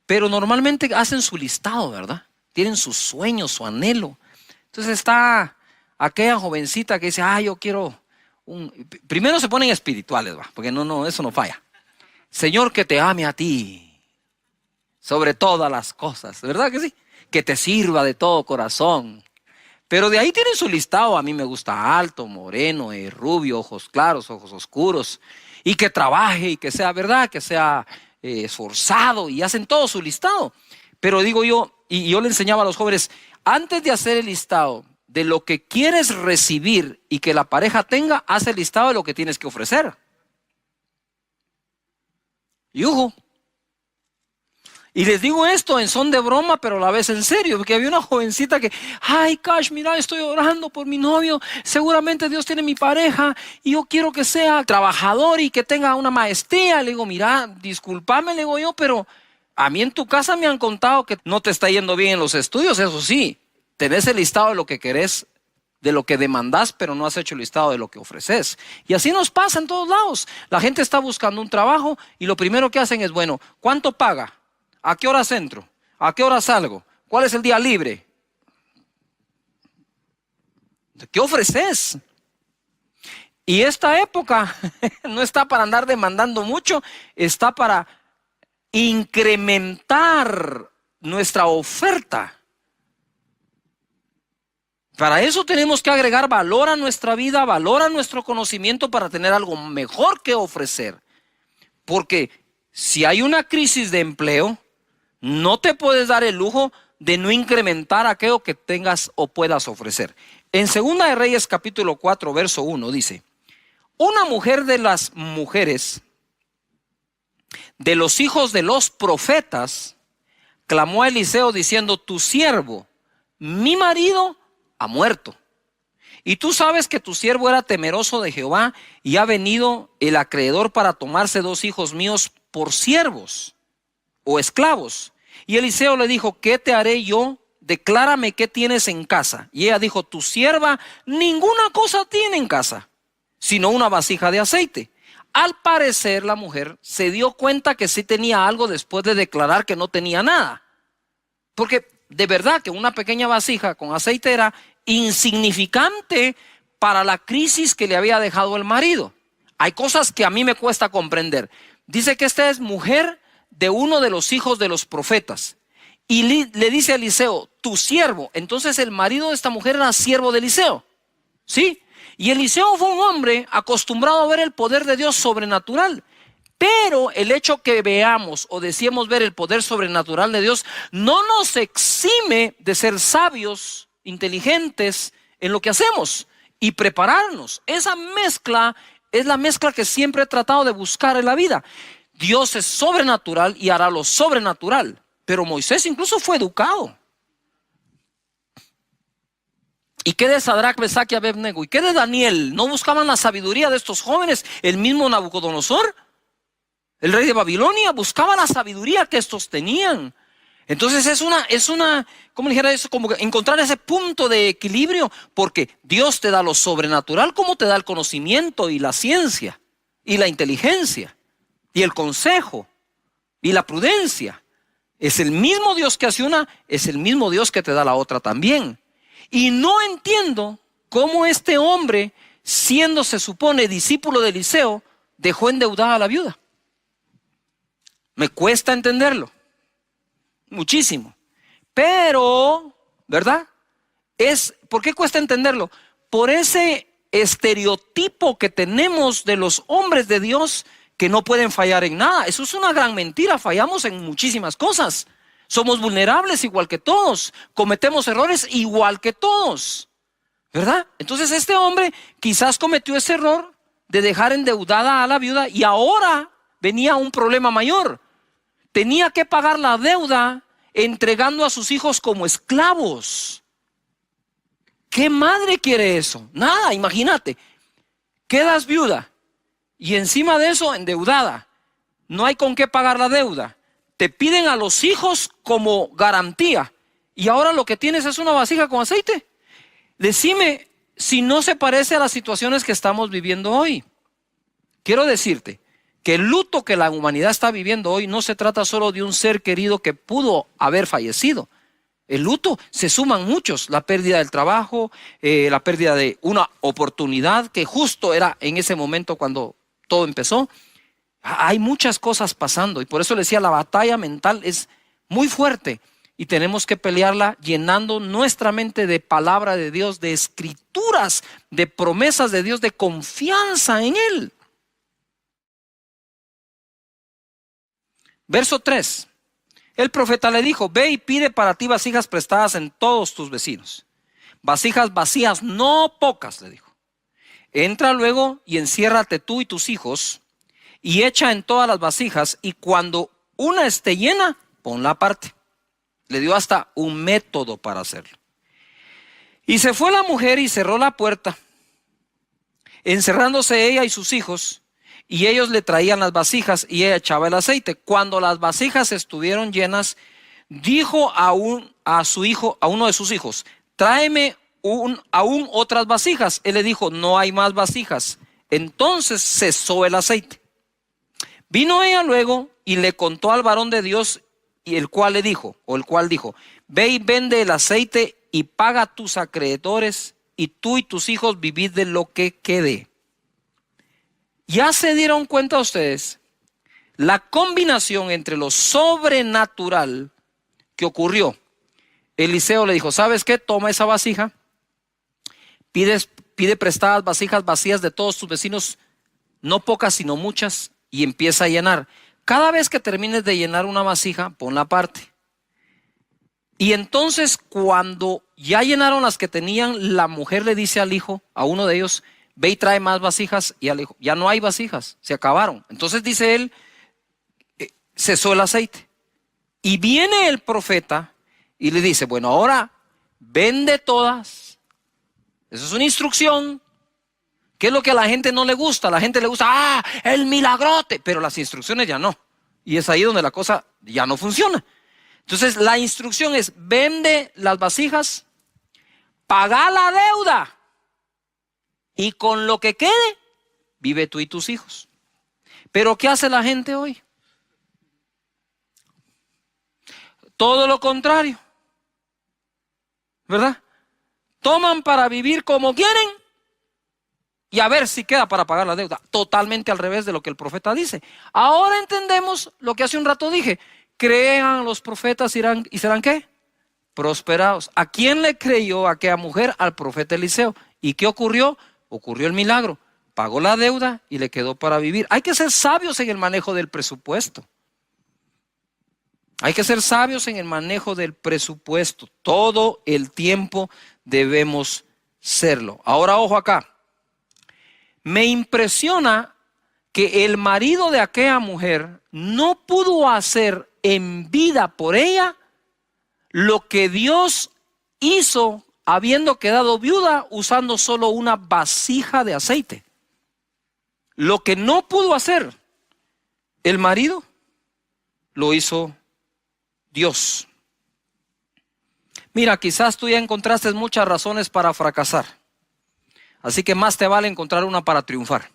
pero normalmente hacen su listado, ¿verdad? Tienen sus sueños, su anhelo. Entonces está aquella jovencita que dice, yo quiero primero se ponen espirituales, ¿va? Porque no, eso no falla. Señor, que te ame a ti sobre todas las cosas, ¿verdad que sí? Que te sirva de todo corazón. Pero de ahí tienen su listado. A mí me gusta alto, moreno, rubio, ojos claros, ojos oscuros. Y que trabaje y que sea, ¿verdad? Que sea esforzado, y hacen todo su listado. Pero digo yo, y yo le enseñaba a los jóvenes, antes de hacer el listado de lo que quieres recibir y que la pareja tenga, haz el listado de lo que tienes que ofrecer. Yujo. Y les digo esto en son de broma, pero a la vez en serio, porque había una jovencita que, Cash, mira, estoy orando por mi novio, seguramente Dios tiene mi pareja y yo quiero que sea trabajador y que tenga una maestría. Le digo, mira, discúlpame, le digo yo, pero a mí en tu casa me han contado que no te está yendo bien en los estudios. Eso sí, tenés el listado de lo que querés, de lo que demandás, pero no has hecho el listado de lo que ofreces. Y así nos pasa en todos lados. La gente está buscando un trabajo y lo primero que hacen es, bueno, ¿cuánto paga? ¿A qué horas entro? ¿A qué hora salgo? ¿Cuál es el día libre? ¿Qué ofreces? Y esta época no está para andar demandando mucho, está para incrementar nuestra oferta. Para eso tenemos que agregar valor a nuestra vida, valor a nuestro conocimiento para tener algo mejor que ofrecer. Porque si hay una crisis de empleo, no te puedes dar el lujo de no incrementar aquello que tengas o puedas ofrecer. En 2 de Reyes capítulo 4, verso 1 dice, una mujer de las mujeres de los hijos de los profetas clamó a Eliseo diciendo, tu siervo, mi marido, ha muerto. Y tú sabes que tu siervo era temeroso de Jehová y ha venido el acreedor para tomarse 2 hijos míos por siervos o esclavos. Y Eliseo le dijo, ¿qué te haré yo? Declárame qué tienes en casa. Y ella dijo, tu sierva ninguna cosa tiene en casa, sino una vasija de aceite. Al parecer la mujer se dio cuenta que sí tenía algo después de declarar que no tenía nada. Porque de verdad que una pequeña vasija con aceite era insignificante para la crisis que le había dejado el marido. Hay cosas que a mí me cuesta comprender. Dice que esta es mujer de uno de los hijos de los profetas. Y le dice a Eliseo, tu siervo. Entonces el marido de esta mujer era siervo de Eliseo. ¿Sí? Y Eliseo fue un hombre acostumbrado a ver el poder de Dios sobrenatural. Pero el hecho que veamos o deseemos ver el poder sobrenatural de Dios no nos exime de ser sabios, inteligentes en lo que hacemos y prepararnos. Esa mezcla es la mezcla que siempre he tratado de buscar en la vida. Dios es sobrenatural y hará lo sobrenatural. Pero Moisés incluso fue educado. ¿Y qué de Sadrach, Mesach y Abednego? ¿Y qué de Daniel? ¿No buscaban la sabiduría de estos jóvenes? El mismo Nabucodonosor, el rey de Babilonia, buscaba la sabiduría que estos tenían. Entonces es una, ¿cómo dijera eso? Como encontrar ese punto de equilibrio, porque Dios te da lo sobrenatural como te da el conocimiento y la ciencia y la inteligencia y el consejo y la prudencia. Es el mismo Dios que hace una, es el mismo Dios que te da la otra también. Y no entiendo cómo este hombre, siendo se supone discípulo de Eliseo, dejó endeudada a la viuda. Me cuesta entenderlo, muchísimo. Pero, ¿verdad? ¿Por qué cuesta entenderlo? Por ese estereotipo que tenemos de los hombres de Dios que no pueden fallar en nada. Eso es una gran mentira, fallamos en muchísimas cosas. Somos vulnerables igual que todos, cometemos errores igual que todos, ¿verdad? Entonces este hombre quizás cometió ese error de dejar endeudada a la viuda y ahora venía un problema mayor. tenía que pagar la deuda entregando a sus hijos como esclavos. ¿Qué madre quiere eso? Nada, imagínate. Quedas viuda y encima de eso endeudada. No hay con qué pagar la deuda. Te piden a los hijos como garantía. Y ahora lo que tienes es una vasija con aceite. Decime si no se parece a las situaciones que estamos viviendo hoy. Quiero decirte que el luto que la humanidad está viviendo hoy no se trata solo de un ser querido que pudo haber fallecido. El luto se suman muchos, la pérdida del trabajo, la pérdida de una oportunidad que justo era en ese momento cuando todo empezó. Hay muchas cosas pasando y por eso le decía, la batalla mental es muy fuerte y tenemos que pelearla llenando nuestra mente de palabra de Dios, de escrituras, de promesas de Dios, de confianza en Él. Verso 3. El profeta le dijo, ve y pide para ti vasijas prestadas en todos tus vecinos. Vasijas vacías, no pocas, le dijo. Entra luego y enciérrate tú y tus hijos y echa en todas las vasijas y cuando una esté llena, ponla aparte. Le dio hasta un método para hacerlo. Y se fue la mujer y cerró la puerta, encerrándose ella y sus hijos. Y ellos le traían las vasijas y ella echaba el aceite. Cuando las vasijas estuvieron llenas, dijo a uno de sus hijos, tráeme aún otras vasijas. Él le dijo, no hay más vasijas. Entonces cesó el aceite. Vino ella luego y le contó al varón de Dios, y el cual dijo, ve y vende el aceite y paga a tus acreedores, y tú y tus hijos vivid de lo que quede. ¿Ya se dieron cuenta ustedes la combinación entre lo sobrenatural que ocurrió? Eliseo le dijo, ¿sabes qué? Toma esa vasija, pide prestadas vasijas vacías de todos tus vecinos, no pocas sino muchas, y empieza a llenar. Cada vez que termines de llenar una vasija, ponla aparte. Y entonces cuando ya llenaron las que tenían, la mujer le dice al hijo, a uno de ellos, ve y trae más vasijas, y al hijo, ya no hay vasijas, se acabaron. Entonces dice él, cesó el aceite. Y viene el profeta y le dice, bueno, ahora vende todas. Eso es una instrucción. ¿Qué es lo que a la gente no le gusta? A la gente le gusta, el milagrote, pero las instrucciones ya no. Y es ahí donde la cosa ya no funciona. Entonces la instrucción es, vende las vasijas, paga la deuda. Y con lo que quede, vive tú y tus hijos. Pero ¿qué hace la gente hoy? Todo lo contrario, ¿verdad? Toman para vivir como quieren y a ver si queda para pagar la deuda. Totalmente al revés de lo que el profeta dice. Ahora entendemos lo que hace un rato dije. Crean los profetas y serán ¿qué? Prosperados. ¿A quién le creyó aquella mujer? Al profeta Eliseo. ¿Y qué ocurrió? Ocurrió el milagro, pagó la deuda y le quedó para vivir. Hay que ser sabios en el manejo del presupuesto. Hay que ser sabios en el manejo del presupuesto. Todo el tiempo debemos serlo. Ahora ojo acá. Me impresiona que el marido de aquella mujer no pudo hacer en vida por ella lo que Dios hizo habiendo quedado viuda usando solo una vasija de aceite. Lo que no pudo hacer el marido, lo hizo Dios. Mira, quizás tú ya encontraste muchas razones para fracasar. Así que más te vale encontrar una para triunfar.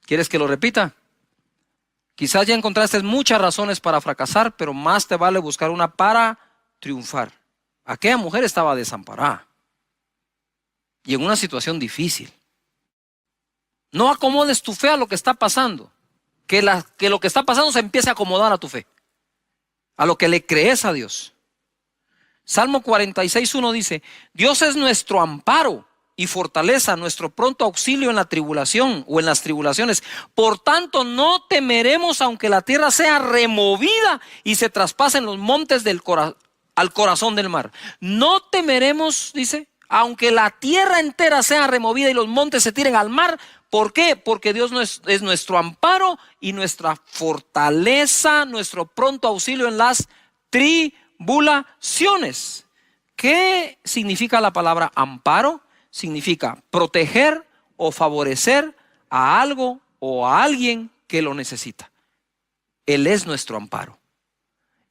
¿Quieres que lo repita? Quizás ya encontraste muchas razones para fracasar, pero más te vale buscar una para triunfar. Aquella mujer estaba desamparada y en una situación difícil. No acomodes tu fe a lo que está pasando. Que lo que está pasando se empiece a acomodar a tu fe, a lo que le crees a Dios. Salmo 46:1 dice, Dios es nuestro amparo y fortaleza, nuestro pronto auxilio en la tribulación o en las tribulaciones. Por tanto, no temeremos aunque la tierra sea removida y se traspasen los montes al corazón del mar. No temeremos, dice, aunque la tierra entera sea removida y los montes se tiren al mar, ¿Por qué? Porque Dios es nuestro amparo y nuestra fortaleza, nuestro pronto auxilio en las tribulaciones. ¿Qué significa la palabra amparo? Significa proteger o favorecer a algo o a alguien que lo necesita. Él es nuestro amparo.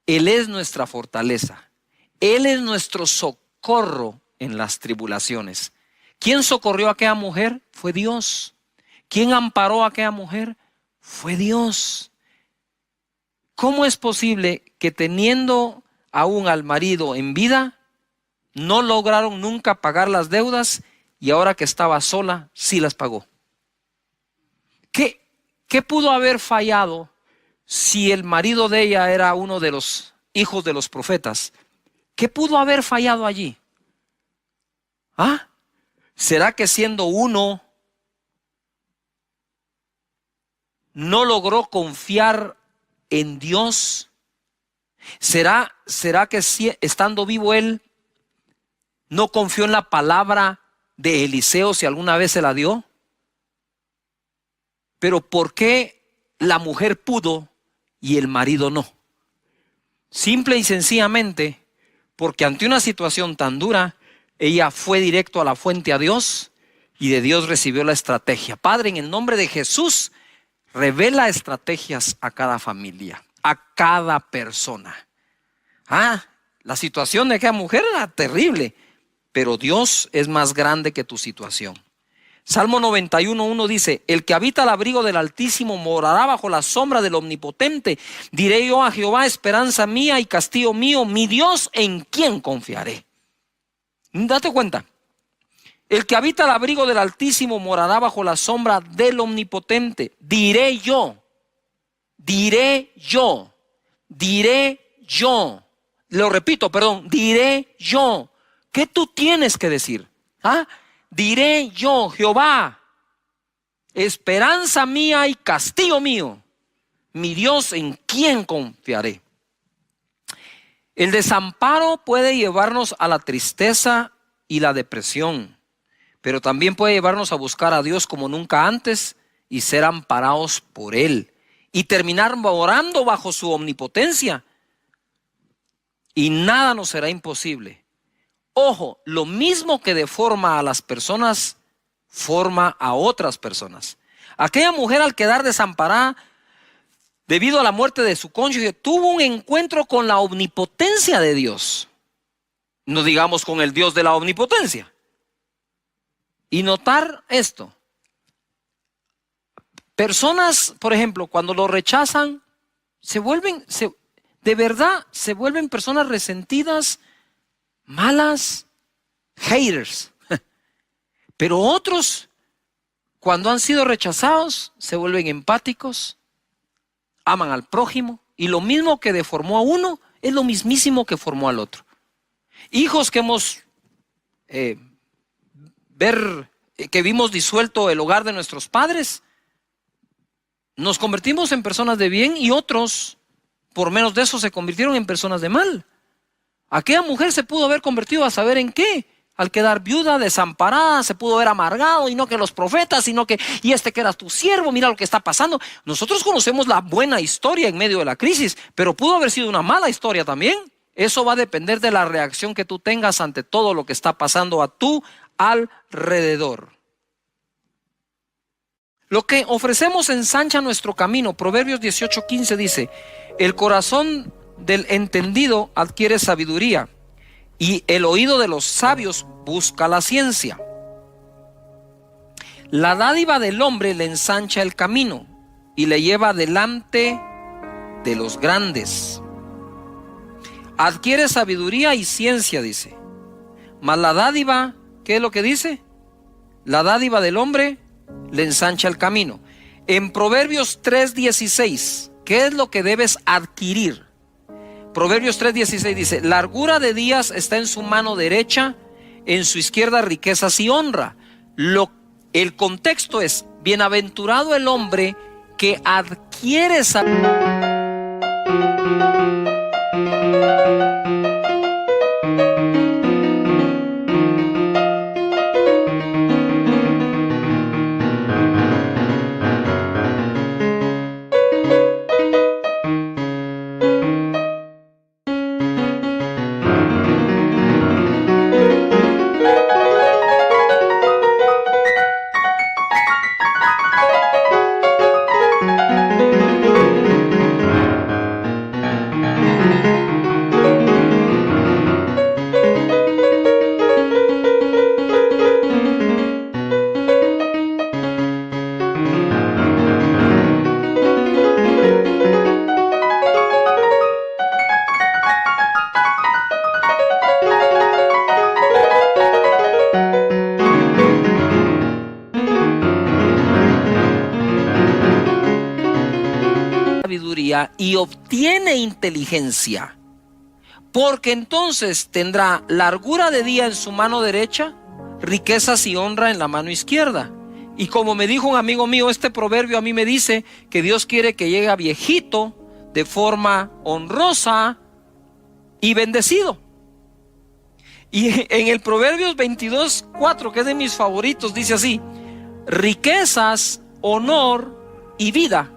Él es nuestra fortaleza. Él es nuestro socorro en las tribulaciones. ¿Quién socorrió a aquella mujer? Fue Dios. ¿Quién amparó a aquella mujer? Fue Dios. ¿Cómo es posible que teniendo aún al marido en vida, no lograron nunca pagar las deudas y ahora que estaba sola, sí las pagó? ¿Qué pudo haber fallado si el marido de ella era uno de los hijos de los profetas? ¿Qué pudo haber fallado allí? ¿Ah? ¿Será que siendo uno no logró confiar en Dios? ¿Será que estando vivo él no confió en la palabra de Eliseo si alguna vez se la dio? Pero ¿por qué la mujer pudo y el marido no? Simple y sencillamente porque ante una situación tan dura, ella fue directo a la fuente, a Dios, y de Dios recibió la estrategia. Padre, en el nombre de Jesús, revela estrategias a cada familia, a cada persona. La situación de aquella mujer era terrible, pero Dios es más grande que tu situación. Salmo 91:1 dice: el que habita al abrigo del Altísimo morará bajo la sombra del Omnipotente. Diré yo a Jehová, esperanza mía y castillo mío, mi Dios, en quien confiaré. Date cuenta, el que habita al abrigo del Altísimo morará bajo la sombra del Omnipotente. Diré yo, lo repito, perdón, diré yo. ¿Qué tú tienes que decir? Diré yo, Jehová, esperanza mía y castillo mío, mi Dios, en quien confiaré. El desamparo puede llevarnos a la tristeza y la depresión, pero también puede llevarnos a buscar a Dios como nunca antes y ser amparados por Él y terminar morando bajo su omnipotencia. Y nada nos será imposible. Ojo, lo mismo que deforma a las personas, forma a otras personas. Aquella mujer, al quedar desamparada debido a la muerte de su cónyuge, tuvo un encuentro con la omnipotencia de Dios. No digamos con el Dios de la omnipotencia. Y notar esto. Personas, por ejemplo, cuando lo rechazan, de verdad se vuelven personas resentidas, malas, haters. Pero otros, cuando han sido rechazados, se vuelven empáticos, aman al prójimo, y lo mismo que deformó a uno es lo mismísimo que formó al otro. Hijos que que vimos disuelto el hogar de nuestros padres, nos convertimos en personas de bien, y otros, por menos de eso, se convirtieron en personas de mal. Aquella mujer se pudo haber convertido a saber en qué. Al quedar viuda, desamparada, se pudo haber amargado, y no que los profetas, sino que, y que era tu siervo, mira lo que está pasando. Nosotros conocemos la buena historia en medio de la crisis, pero pudo haber sido una mala historia también. Eso va a depender de la reacción que tú tengas ante todo lo que está pasando a tu alrededor. Lo que ofrecemos ensancha nuestro camino. Proverbios 18:15 dice: el corazón del entendido adquiere sabiduría, y el oído de los sabios busca la ciencia. La dádiva del hombre le ensancha el camino y le lleva delante de los grandes. Adquiere sabiduría y ciencia, dice. Mas la dádiva, ¿qué es lo que dice? La dádiva del hombre le ensancha el camino. En Proverbios 3:16, ¿qué es lo que debes adquirir? Proverbios 3:16 dice: largura de días está en su mano derecha, en su izquierda riquezas y honra. El contexto es: bienaventurado el hombre que adquiere sabiduría. sabiduría y obtiene inteligencia, porque entonces tendrá largura de día en su mano derecha, riquezas y honra en la mano izquierda. Y como me dijo un amigo mío, este proverbio a mí me dice que Dios quiere que llegue a viejito de forma honrosa y bendecido. Y en el Proverbios 22:4, que es de mis favoritos, dice así: riquezas, honor y vida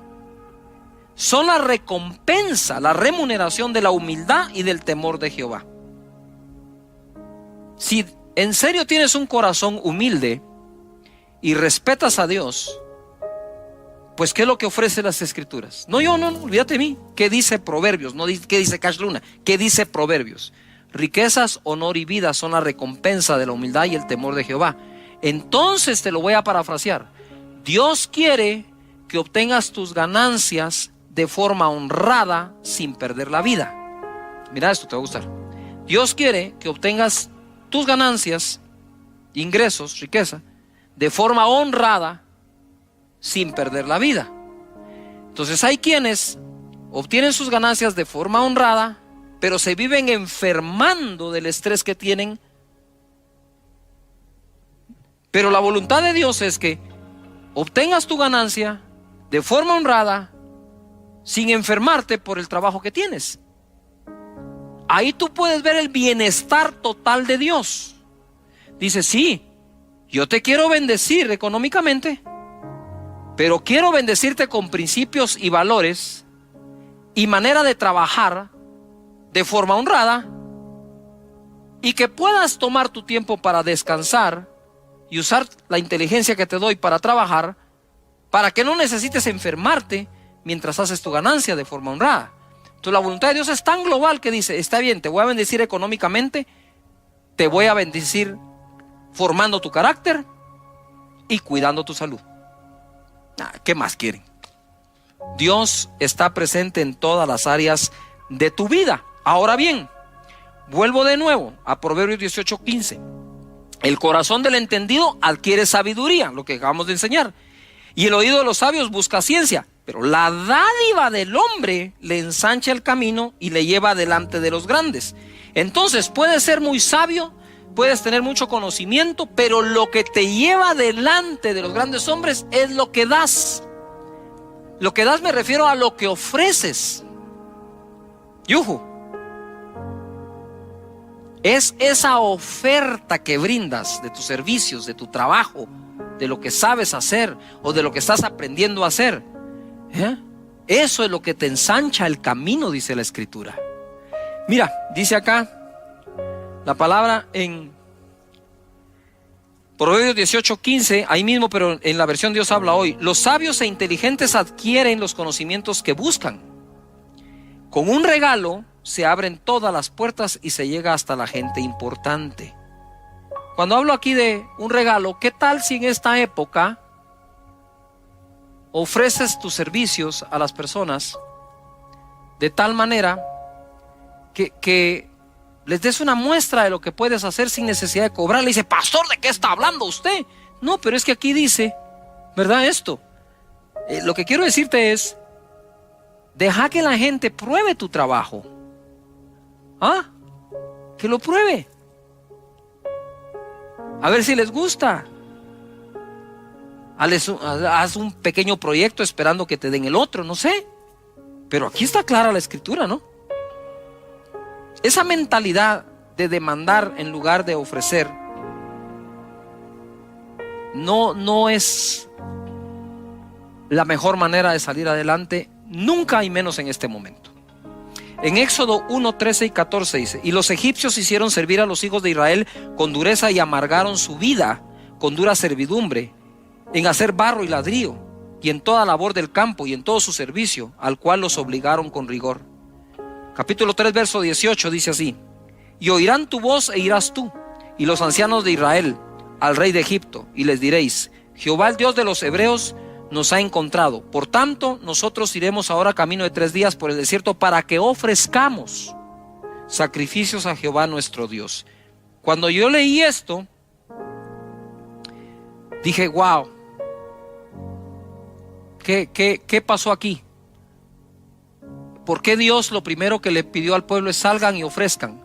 son la recompensa, la remuneración de la humildad y del temor de Jehová. Si en serio tienes un corazón humilde y respetas a Dios, pues ¿qué es lo que ofrece las Escrituras? No, olvídate de mí. ¿Qué dice Proverbios? No, ¿qué dice Cash Luna? ¿Qué dice Proverbios? Riquezas, honor y vida son la recompensa de la humildad y el temor de Jehová. Entonces te lo voy a parafrasear. Dios quiere que obtengas tus ganancias de forma honrada sin perder la vida. Mira esto, te va a gustar. Dios quiere que obtengas tus ganancias, ingresos, riqueza, de forma honrada sin perder la vida. Entonces hay quienes obtienen sus ganancias de forma honrada, pero se viven enfermando del estrés que tienen. Pero la voluntad de Dios es que obtengas tu ganancia de forma honrada sin enfermarte por el trabajo que tienes. Ahí tú puedes ver el bienestar total de Dios. Dice: sí, yo te quiero bendecir económicamente, pero quiero bendecirte con principios y valores y manera de trabajar de forma honrada, y que puedas tomar tu tiempo para descansar y usar la inteligencia que te doy para trabajar, para que no necesites enfermarte mientras haces tu ganancia de forma honrada. Entonces la voluntad de Dios es tan global que dice: está bien, te voy a bendecir económicamente, te voy a bendecir formando tu carácter y cuidando tu salud. ¿Qué más quieren? Dios está presente en todas las áreas de tu vida. Ahora bien, vuelvo de nuevo a Proverbios 18:15. El corazón del entendido adquiere sabiduría, lo que acabamos de enseñar, y el oído de los sabios busca ciencia. Pero la dádiva del hombre le ensancha el camino y le lleva delante de los grandes. Entonces puedes ser muy sabio, puedes tener mucho conocimiento, pero lo que te lleva delante de los grandes hombres es lo que das. Lo que das me refiero a lo que ofreces. Yuhu. Es esa oferta que brindas de tus servicios, de tu trabajo, de lo que sabes hacer o de lo que estás aprendiendo a hacer. Eso es lo que te ensancha el camino, dice la Escritura. Mira, dice acá la palabra en Proverbios 18:15, ahí mismo, pero en la versión Dios habla hoy: los sabios e inteligentes adquieren los conocimientos que buscan. Con un regalo se abren todas las puertas y se llega hasta la gente importante. Cuando hablo aquí de un regalo, ¿qué tal si en esta época ofreces tus servicios a las personas de tal manera que les des una muestra de lo que puedes hacer sin necesidad de cobrar? Le dice: pastor, ¿de qué está hablando usted? No, pero es que aquí dice, ¿verdad? Esto, lo que quiero decirte es: deja que la gente pruebe tu trabajo. Que lo pruebe, a ver si les gusta. Haz un pequeño proyecto esperando que te den el otro, no sé. Pero aquí está clara la Escritura, ¿no? Esa mentalidad de demandar en lugar de ofrecer no es la mejor manera de salir adelante, nunca, y menos en este momento. En Éxodo 1:13 y 14 dice: y los egipcios hicieron servir a los hijos de Israel con dureza y amargaron su vida con dura servidumbre, en hacer barro y ladrillo, y en toda labor del campo y en todo su servicio, al cual los obligaron con rigor. Capítulo 3, verso 18 dice así: y oirán tu voz e irás tú y los ancianos de Israel al rey de Egipto, y les diréis: Jehová, el Dios de los hebreos, nos ha encontrado. Por tanto, nosotros iremos ahora camino de 3 días por el desierto para que ofrezcamos sacrificios a Jehová nuestro Dios. Cuando yo leí esto, dije: wow, ¿qué pasó aquí? ¿Por qué Dios lo primero que le pidió al pueblo es salgan y ofrezcan?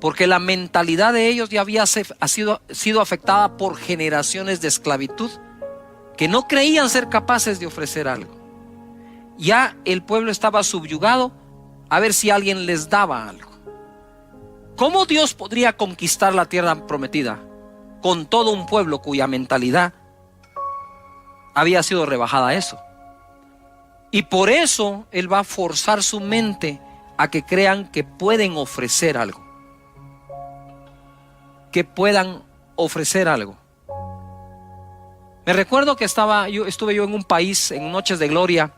Porque la mentalidad de ellos ya había sido afectada por generaciones de esclavitud, que no creían ser capaces de ofrecer algo. Ya el pueblo estaba subyugado a ver si alguien les daba algo. ¿Cómo Dios podría conquistar la tierra prometida con todo un pueblo cuya mentalidad había sido rebajada a eso? Y por eso Él va a forzar su mente a que crean que pueden ofrecer algo. Que puedan ofrecer algo. Me recuerdo que estuve yo en un país en Noches de Gloria.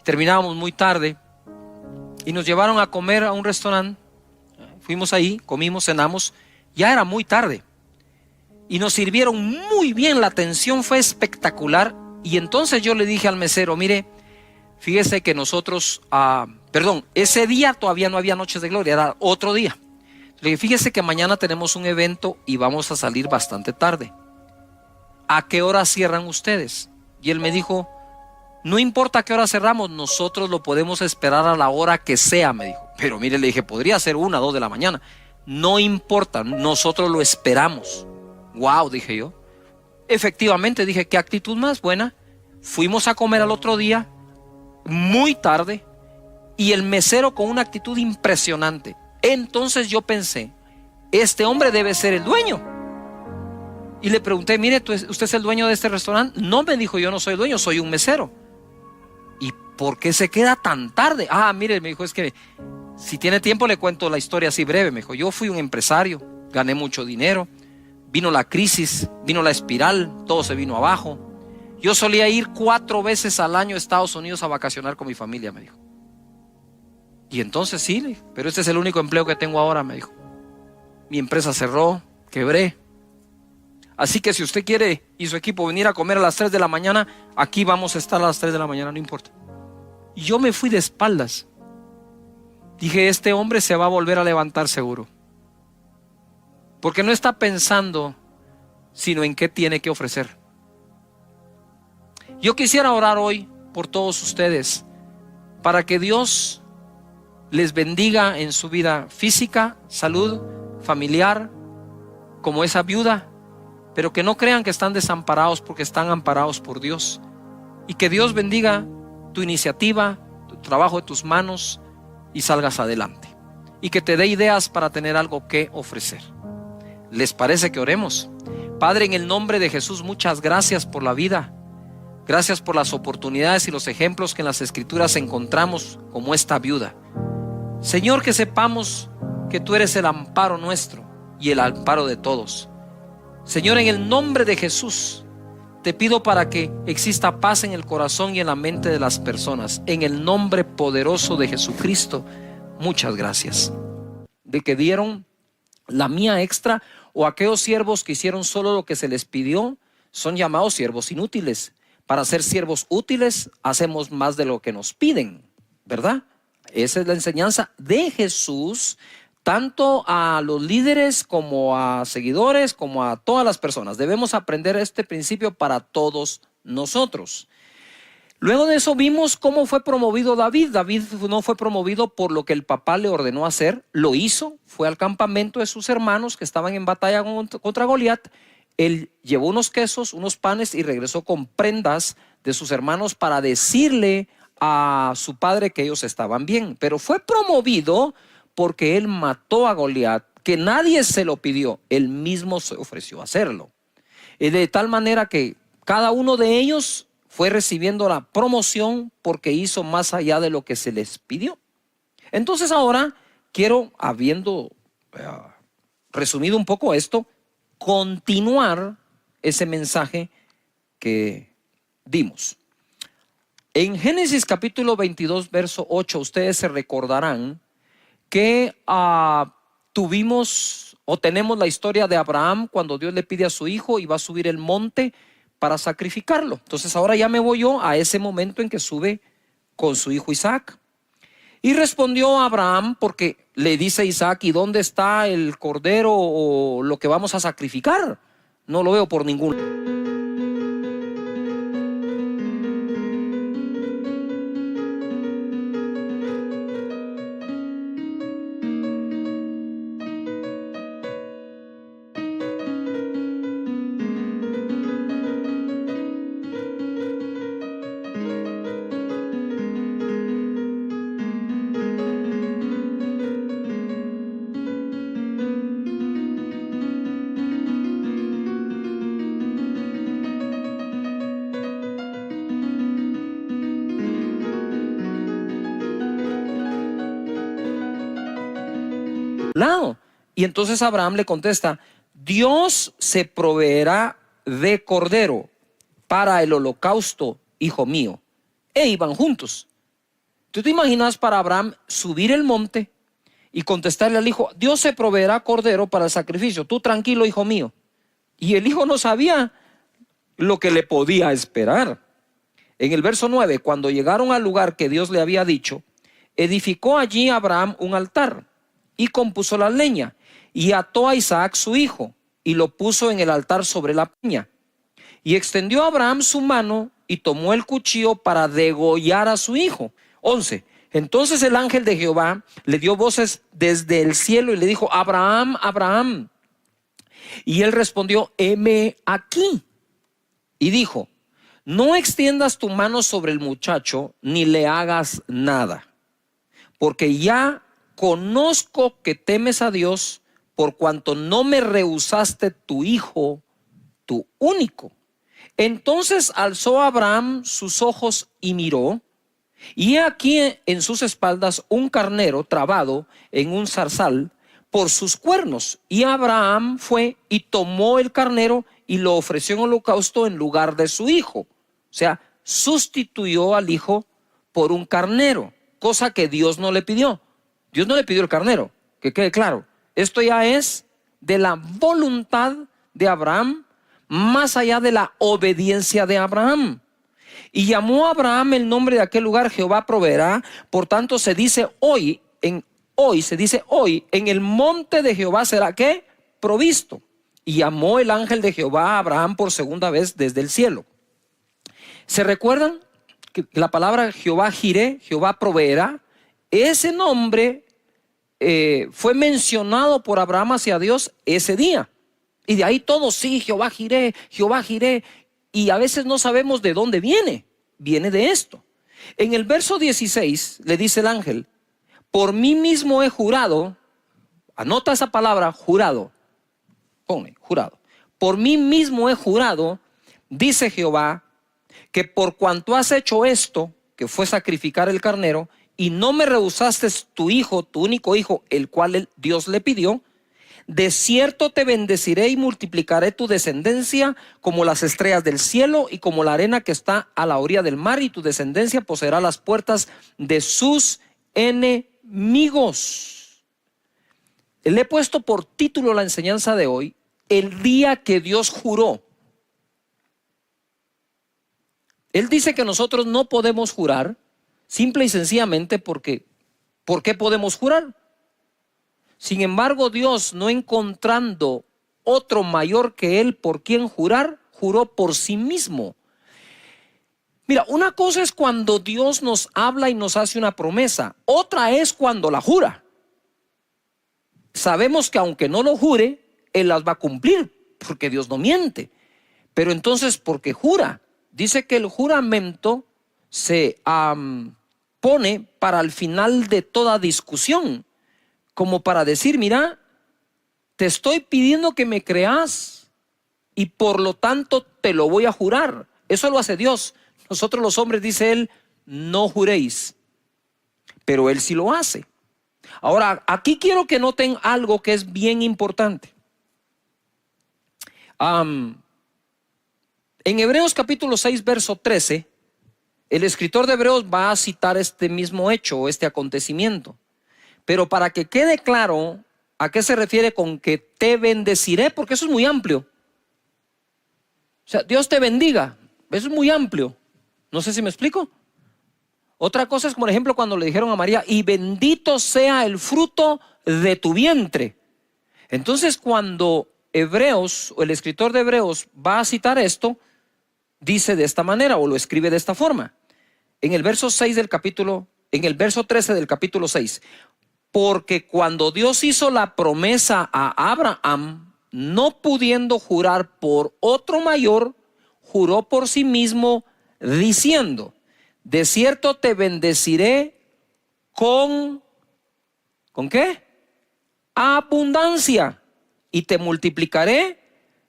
Terminábamos muy tarde y nos llevaron a comer a un restaurante. Fuimos ahí, comimos, cenamos. Ya era muy tarde y nos sirvieron muy bien. La atención fue espectacular. Y entonces yo le dije al mesero: mire, fíjese que nosotros, ese día todavía no había Noches de Gloria, era otro día. Le dije: fíjese que mañana tenemos un evento y vamos a salir bastante tarde. ¿A qué hora cierran ustedes? Y él me dijo: no importa a qué hora cerramos, nosotros lo podemos esperar a la hora que sea, me dijo. Pero mire, le dije, podría ser 1 o 2 de la mañana. No importa, nosotros lo esperamos. Wow, dije yo. Efectivamente, dije, qué actitud más buena. Fuimos a comer al otro día, muy tarde, y el mesero con una actitud impresionante. Entonces yo pensé, este hombre debe ser el dueño. Y le pregunté: mire, ¿usted es el dueño de este restaurante? No, me dijo, yo no soy dueño, soy un mesero. ¿Y por qué se queda tan tarde? Mire, me dijo, es que si tiene tiempo le cuento la historia así breve. Me dijo: yo fui un empresario, gané mucho dinero, vino la crisis, vino la espiral, todo se vino abajo. Yo solía ir 4 veces al año a Estados Unidos a vacacionar con mi familia, me dijo. Y entonces sí, pero este es el único empleo que tengo ahora, me dijo. Mi empresa cerró, quebré. Así que si usted quiere y su equipo venir a comer a las 3 de la mañana, aquí vamos a estar a las 3 de la mañana, no importa. Y yo me fui de espaldas. Dije, este hombre se va a volver a levantar seguro. Porque no está pensando sino en qué tiene que ofrecer. Yo quisiera orar hoy por todos ustedes para que Dios les bendiga en su vida física, salud, familiar, como esa viuda, pero que no crean que están desamparados porque están amparados por Dios. Y que Dios bendiga tu iniciativa, tu trabajo de tus manos y salgas adelante. Y que te dé ideas para tener algo que ofrecer. ¿Les parece que oremos? Padre, en el nombre de Jesús, muchas gracias por la vida. Gracias por las oportunidades y los ejemplos que en las Escrituras encontramos, como esta viuda. Señor, que sepamos que tú eres el amparo nuestro y el amparo de todos. Señor, en el nombre de Jesús, te pido para que exista paz en el corazón y en la mente de las personas. En el nombre poderoso de Jesucristo, muchas gracias. De que dieron la mía extra, o aquellos siervos que hicieron solo lo que se les pidió, son llamados siervos inútiles. Para ser siervos útiles, hacemos más de lo que nos piden, ¿verdad? Esa es la enseñanza de Jesús, tanto a los líderes como a seguidores, como a todas las personas. Debemos aprender este principio para todos nosotros. Luego de eso vimos cómo fue promovido David. David no fue promovido por lo que el papá le ordenó hacer, lo hizo, fue al campamento de sus hermanos que estaban en batalla contra Goliat. Él llevó unos quesos, unos panes y regresó con prendas de sus hermanos para decirle a su padre que ellos estaban bien. Pero fue promovido porque él mató a Goliat, que nadie se lo pidió, él mismo se ofreció a hacerlo. Y de tal manera que cada uno de ellos fue recibiendo la promoción porque hizo más allá de lo que se les pidió. Entonces ahora quiero, habiendo resumido un poco esto, continuar ese mensaje que dimos. En Génesis capítulo 22, verso 8, ustedes se recordarán que tuvimos o tenemos la historia de Abraham cuando Dios le pide a su hijo y va a subir el monte para sacrificarlo. Entonces ahora ya me voy yo a ese momento en que sube con su hijo Isaac. Y respondió Abraham porque le dice a Isaac: ¿y dónde está el cordero o lo que vamos a sacrificar? No lo veo por ningún lado. lado. Y entonces Abraham le contesta: Dios se proveerá de cordero para el holocausto, hijo mío. E iban juntos. ¿Tú te imaginas para Abraham subir el monte y contestarle al hijo: Dios se proveerá cordero para el sacrificio, tú tranquilo, hijo mío? Y el hijo no sabía lo que le podía esperar. En el verso 9, cuando llegaron al lugar que Dios le había dicho, edificó allí Abraham un altar y compuso la leña y ató a Isaac su hijo y lo puso en el altar sobre la peña. Y extendió Abraham su mano y tomó el cuchillo para degollar a su hijo. 11. Entonces el ángel de Jehová le dio voces desde el cielo y le dijo: Abraham, Abraham. Y él respondió: heme aquí. Y dijo: no extiendas tu mano sobre el muchacho ni le hagas nada, porque ya conozco que temes a Dios, por cuanto no me rehusaste tu hijo, tu único. Entonces alzó Abraham sus ojos y miró, y he aquí en sus espaldas un carnero trabado en un zarzal por sus cuernos. Y Abraham fue y tomó el carnero y lo ofreció en holocausto en lugar de su hijo. O sea, sustituyó al hijo por un carnero, cosa que Dios no le pidió. Dios no le pidió el carnero, que quede claro. Esto ya es de la voluntad de Abraham, más allá de la obediencia de Abraham. Y llamó a Abraham el nombre de aquel lugar: Jehová proveerá. Por tanto se dice hoy, en el monte de Jehová será ¿qué? Provisto. Y llamó el ángel de Jehová a Abraham por segunda vez desde el cielo. ¿Se recuerdan que la palabra Jehová Jireh, Jehová proveerá? Ese nombre fue mencionado por Abraham hacia Dios ese día. Y de ahí todo, sí, Jehová Jireh, Jehová Jireh. Y a veces no sabemos de dónde viene. Viene de esto. En el verso 16 le dice el ángel: por mí mismo he jurado. Anota esa palabra, jurado. Ponle, jurado. Por mí mismo he jurado, dice Jehová, que por cuanto has hecho esto, que fue sacrificar el carnero, y no me rehusaste tu hijo, tu único hijo, el cual Dios le pidió, de cierto te bendeciré y multiplicaré tu descendencia como las estrellas del cielo y como la arena que está a la orilla del mar, y tu descendencia poseerá las puertas de sus enemigos. Le he puesto por título la enseñanza de hoy: el día que Dios juró. Él dice que nosotros no podemos jurar, simple y sencillamente porque, ¿por qué podemos jurar? Sin embargo, Dios, no encontrando otro mayor que Él por quien jurar, juró por sí mismo. Mira, una cosa es cuando Dios nos habla y nos hace una promesa, otra es cuando la jura. Sabemos que aunque no lo jure, Él las va a cumplir, porque Dios no miente. Pero entonces, ¿por qué jura? Dice que el juramento se pone para el final de toda discusión, como para decir: mira, te estoy pidiendo que me creas y por lo tanto te lo voy a jurar. Eso lo hace Dios. Nosotros los hombres, dice Él, no juréis, pero Él sí lo hace. Ahora, aquí quiero que noten algo que es bien importante. En Hebreos capítulo 6, verso 13, el escritor de Hebreos va a citar este mismo hecho, este acontecimiento. Pero para que quede claro a qué se refiere con que te bendeciré, porque eso es muy amplio. O sea, Dios te bendiga, eso es muy amplio. No sé si me explico. Otra cosa es, por ejemplo, cuando le dijeron a María: y bendito sea el fruto de tu vientre. Entonces, cuando Hebreos, o el escritor de Hebreos, va a citar esto, dice de esta manera, o lo escribe de esta forma. En el verso 6 del capítulo, en el verso 13 del capítulo 6. Porque cuando Dios hizo la promesa a Abraham, no pudiendo jurar por otro mayor, juró por sí mismo, diciendo: de cierto te bendeciré ¿con qué? Abundancia, y te multiplicaré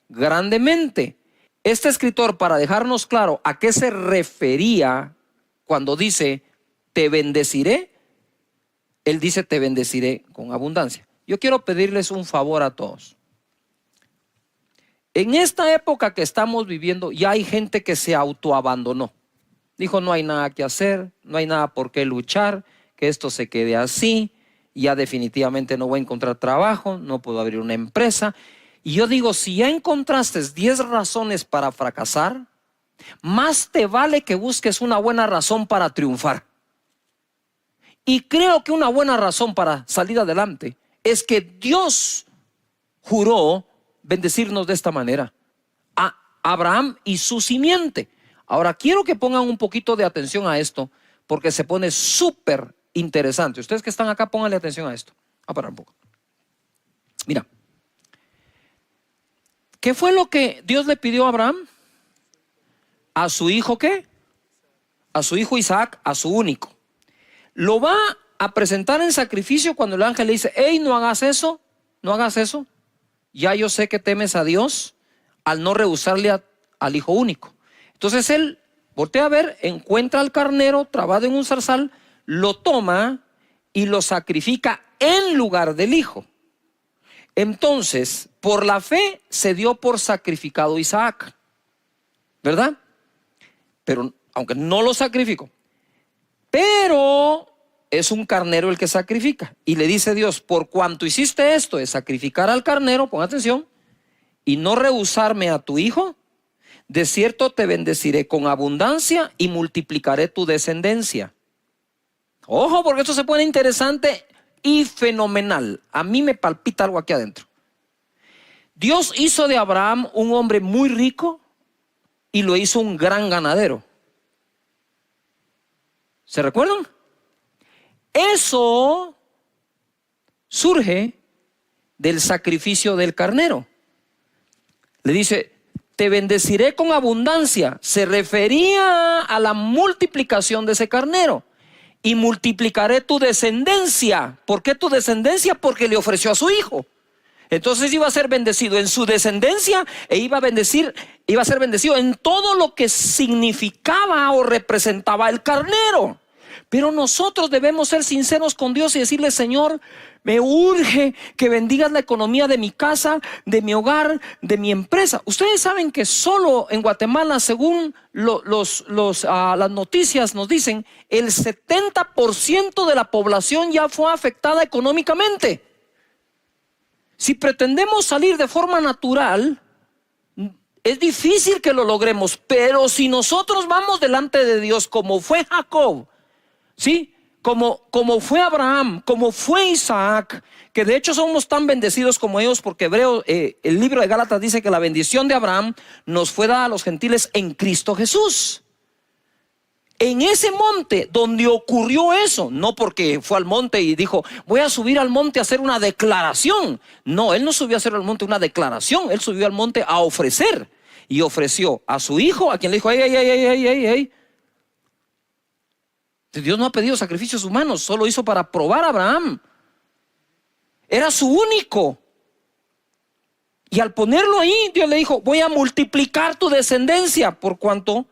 grandemente. Este escritor, para dejarnos claro a qué se refería cuando dice te bendeciré, él dice te bendeciré con abundancia. Yo quiero pedirles un favor a todos. En esta época que estamos viviendo, ya hay gente que se autoabandonó. Dijo, no hay nada que hacer, no hay nada por qué luchar, que esto se quede así, ya definitivamente no voy a encontrar trabajo, no puedo abrir una empresa. Y yo digo, si ya encontraste 10 razones para fracasar, más te vale que busques una buena razón para triunfar. Y creo que una buena razón para salir adelante es que Dios juró bendecirnos de esta manera a Abraham y su simiente. Ahora quiero que pongan un poquito de atención a esto, porque se pone súper interesante. Ustedes que están acá, pónganle atención a esto. A parar un poco. Mira, ¿qué fue lo que Dios le pidió a Abraham? ¿A su hijo qué? A su hijo Isaac, a su único. Lo va a presentar en sacrificio cuando el ángel le dice, hey, no hagas eso, no hagas eso. Ya yo sé que temes a Dios al no rehusarle al hijo único. Entonces él voltea a ver, encuentra al carnero trabado en un zarzal, lo toma y lo sacrifica en lugar del hijo. Entonces, por la fe se dio por sacrificado Isaac, ¿verdad? Pero aunque no lo sacrificó, pero es un carnero el que sacrifica. Y le dice Dios, por cuanto hiciste esto de sacrificar al carnero, pon atención, y no rehusarme a tu hijo, de cierto te bendeciré con abundancia y multiplicaré tu descendencia. Ojo, porque esto se pone interesante y fenomenal. A mí me palpita algo aquí adentro. Dios hizo de Abraham un hombre muy rico y lo hizo un gran ganadero. ¿Se recuerdan? Eso surge del sacrificio del carnero. Le dice, te bendeciré con abundancia. Se refería a la multiplicación de ese carnero. Y multiplicaré tu descendencia. ¿Por qué tu descendencia? Porque le ofreció a su hijo. Entonces iba a ser bendecido en su descendencia e iba a ser bendecido en todo lo que significaba o representaba el carnero. Pero nosotros debemos ser sinceros con Dios y decirle, Señor, me urge que bendigas la economía de mi casa, de mi hogar, de mi empresa. Ustedes saben que solo en Guatemala, según las noticias nos dicen, el 70% de la población ya fue afectada económicamente. Si pretendemos salir de forma natural, es difícil que lo logremos, pero si nosotros vamos delante de Dios como fue Jacob, ¿sí? Como fue Abraham, como fue Isaac, que de hecho somos tan bendecidos como ellos, porque el libro de Gálatas dice que la bendición de Abraham nos fue dada a los gentiles en Cristo Jesús. En ese monte donde ocurrió eso, no porque fue al monte y dijo, voy a subir al monte a hacer una declaración. No, él no subió a hacer al monte una declaración, él subió al monte a ofrecer. Y ofreció a su hijo, a quien le dijo, hey. Dios no ha pedido sacrificios humanos, solo hizo para probar a Abraham. Era su único. Y al ponerlo ahí, Dios le dijo, voy a multiplicar tu descendencia por cuanto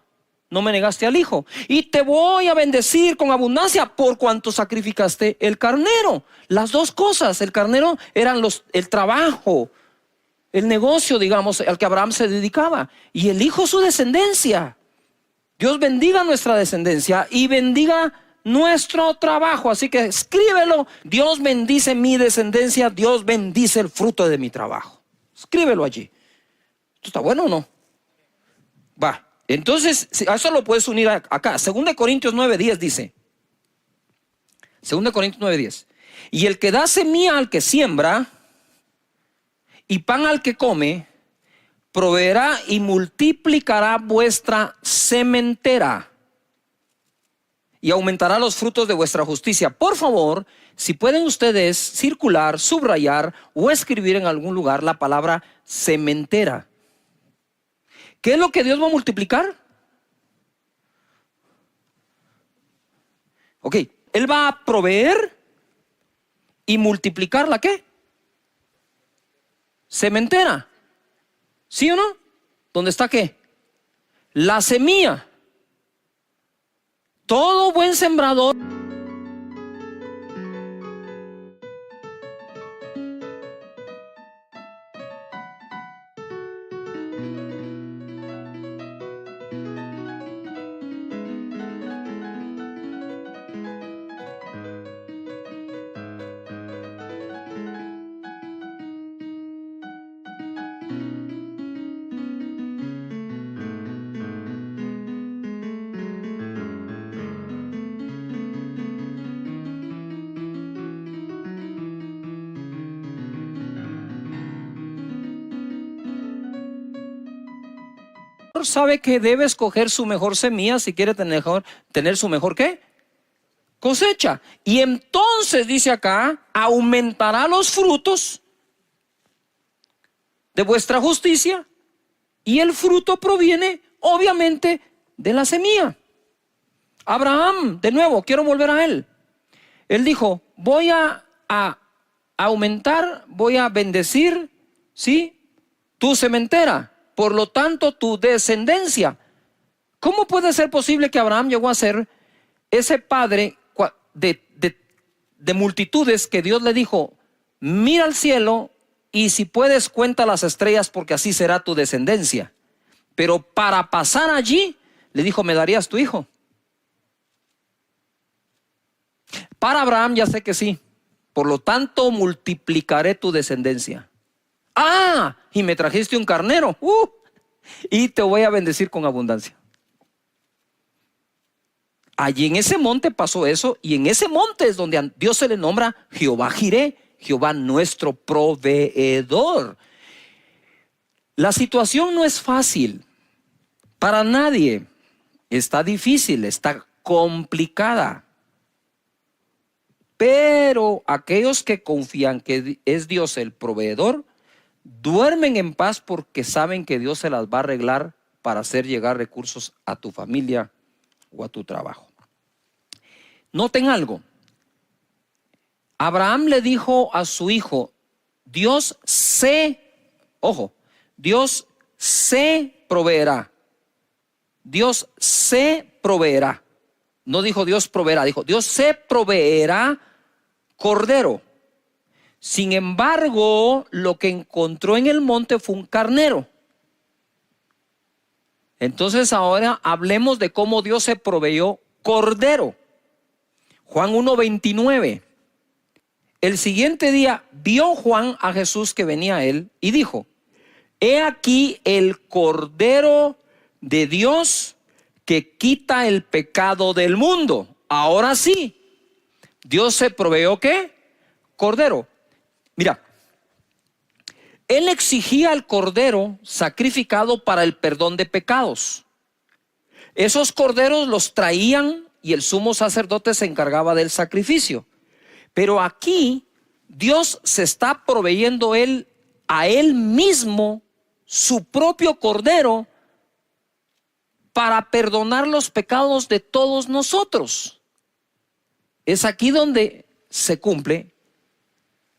no me negaste al hijo. Y te voy a bendecir con abundancia por cuanto sacrificaste el carnero. Las dos cosas, el carnero eran el trabajo, el negocio, digamos, al que Abraham se dedicaba. Y el hijo su descendencia. Dios bendiga nuestra descendencia y bendiga nuestro trabajo. Así que escríbelo. Dios bendice mi descendencia. Dios bendice el fruto de mi trabajo. Escríbelo allí. ¿Esto está bueno o no? Va. Entonces, a eso lo puedes unir acá. 2 Corintios 9:10 dice. 2 Corintios 9:10. Y el que da semilla al que siembra y pan al que come, proveerá y multiplicará vuestra sementera y aumentará los frutos de vuestra justicia. Por favor, si pueden ustedes circular, subrayar o escribir en algún lugar la palabra sementera. ¿Qué es lo que Dios va a multiplicar? Ok, Él va a proveer y multiplicar ¿la qué? Sementera. ¿Sí o no? ¿Dónde está qué? La semilla. Todo buen sembrador sabe que debe escoger su mejor semilla si quiere tener su mejor ¿qué? Cosecha. Y entonces dice acá, aumentará los frutos de vuestra justicia, y el fruto proviene obviamente de la semilla. Abraham, de nuevo, quiero volver a él. Él dijo, voy a aumentar, voy a bendecir, ¿sí?, tu sementera, por lo tanto tu descendencia. ¿Cómo puede ser posible que Abraham llegó a ser ese padre de multitudes que Dios le dijo, mira al cielo y si puedes cuenta las estrellas porque así será tu descendencia? Pero para pasar allí le dijo, ¿me darías tu hijo? Para Abraham ya sé que sí, por lo tanto multiplicaré tu descendencia. Ah, y me trajiste un carnero, y te voy a bendecir con abundancia. Allí en ese monte pasó eso, y en ese monte es donde a Dios se le nombra Jehová Jireh, Jehová nuestro proveedor. La situación no es fácil para nadie, está difícil, está complicada. Pero aquellos que confían que es Dios el proveedor, duermen en paz porque saben que Dios se las va a arreglar para hacer llegar recursos a tu familia o a tu trabajo. Noten algo. Abraham le dijo a su hijo, Dios se proveerá. Dios se proveerá. No dijo Dios proveerá, dijo Dios se proveerá cordero. Sin embargo, lo que encontró en el monte fue un carnero. Entonces ahora hablemos de cómo Dios se proveyó cordero. Juan 1:29. El siguiente día vio Juan a Jesús que venía a él y dijo, he aquí el cordero de Dios que quita el pecado del mundo. Ahora sí, Dios se proveyó ¿qué? Cordero. Mira, él exigía al cordero sacrificado para el perdón de pecados. Esos corderos los traían y el sumo sacerdote se encargaba del sacrificio. Pero aquí Dios se está proveyendo a él mismo su propio cordero para perdonar los pecados de todos nosotros. Es aquí donde se cumple.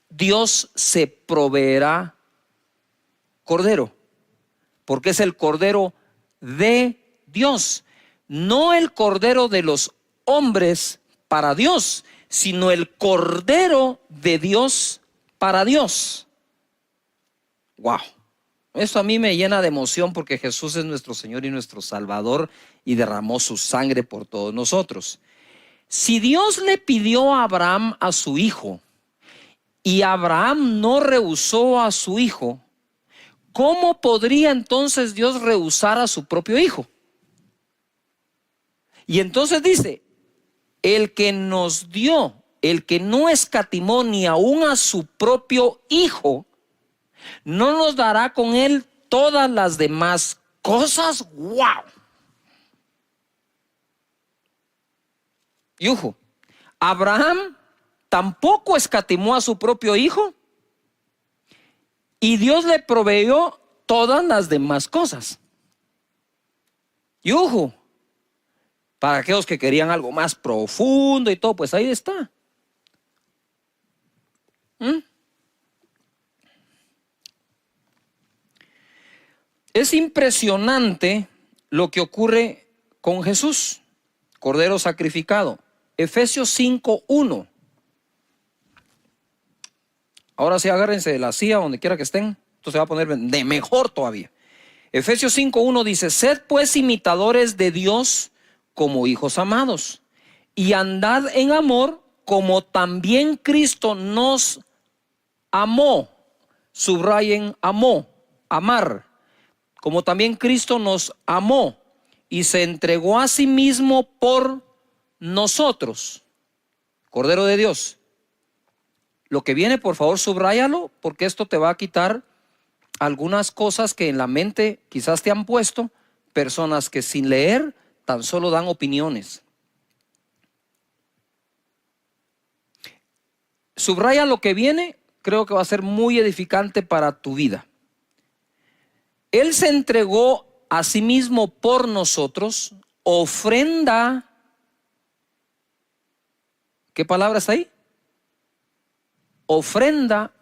Dios se proveerá cordero, porque es el cordero de Dios, no el cordero de los hombres para Dios, sino el cordero de Dios para Dios. Wow, eso a mí me llena de emoción porque Jesús es nuestro Señor y nuestro Salvador y derramó su sangre por todos nosotros. Si Dios le pidió a Abraham a su hijo y Abraham no rehusó a su hijo, ¿cómo podría entonces Dios rehusar a su propio hijo? Y entonces dice, el que nos dio, el que no escatimó ni aún a su propio hijo, ¿no nos dará con él todas las demás cosas? ¡Wow! Y ojo, Abraham tampoco escatimó a su propio hijo y Dios le proveyó todas las demás cosas. Y ojo, para aquellos que querían algo más profundo y todo, pues ahí está. Es impresionante lo que ocurre con Jesús, cordero sacrificado. Efesios 5:1. Ahora sí, agárrense de la silla donde quiera que estén. Esto se va a poner de mejor todavía. Efesios 5:1 dice, sed pues imitadores de Dios como hijos amados, y andad en amor como también Cristo nos amó. Subrayen amó, amar. Como también Cristo nos amó y se entregó a sí mismo por nosotros. Cordero de Dios. Lo que viene, por favor, subráyalo, porque esto te va a quitar algunas cosas que en la mente quizás te han puesto, personas que sin leer tan solo dan opiniones. Subraya lo que viene, creo que va a ser muy edificante para tu vida. Él se entregó a sí mismo por nosotros, ofrenda. ¿Qué palabra está ahí? Ofrenda,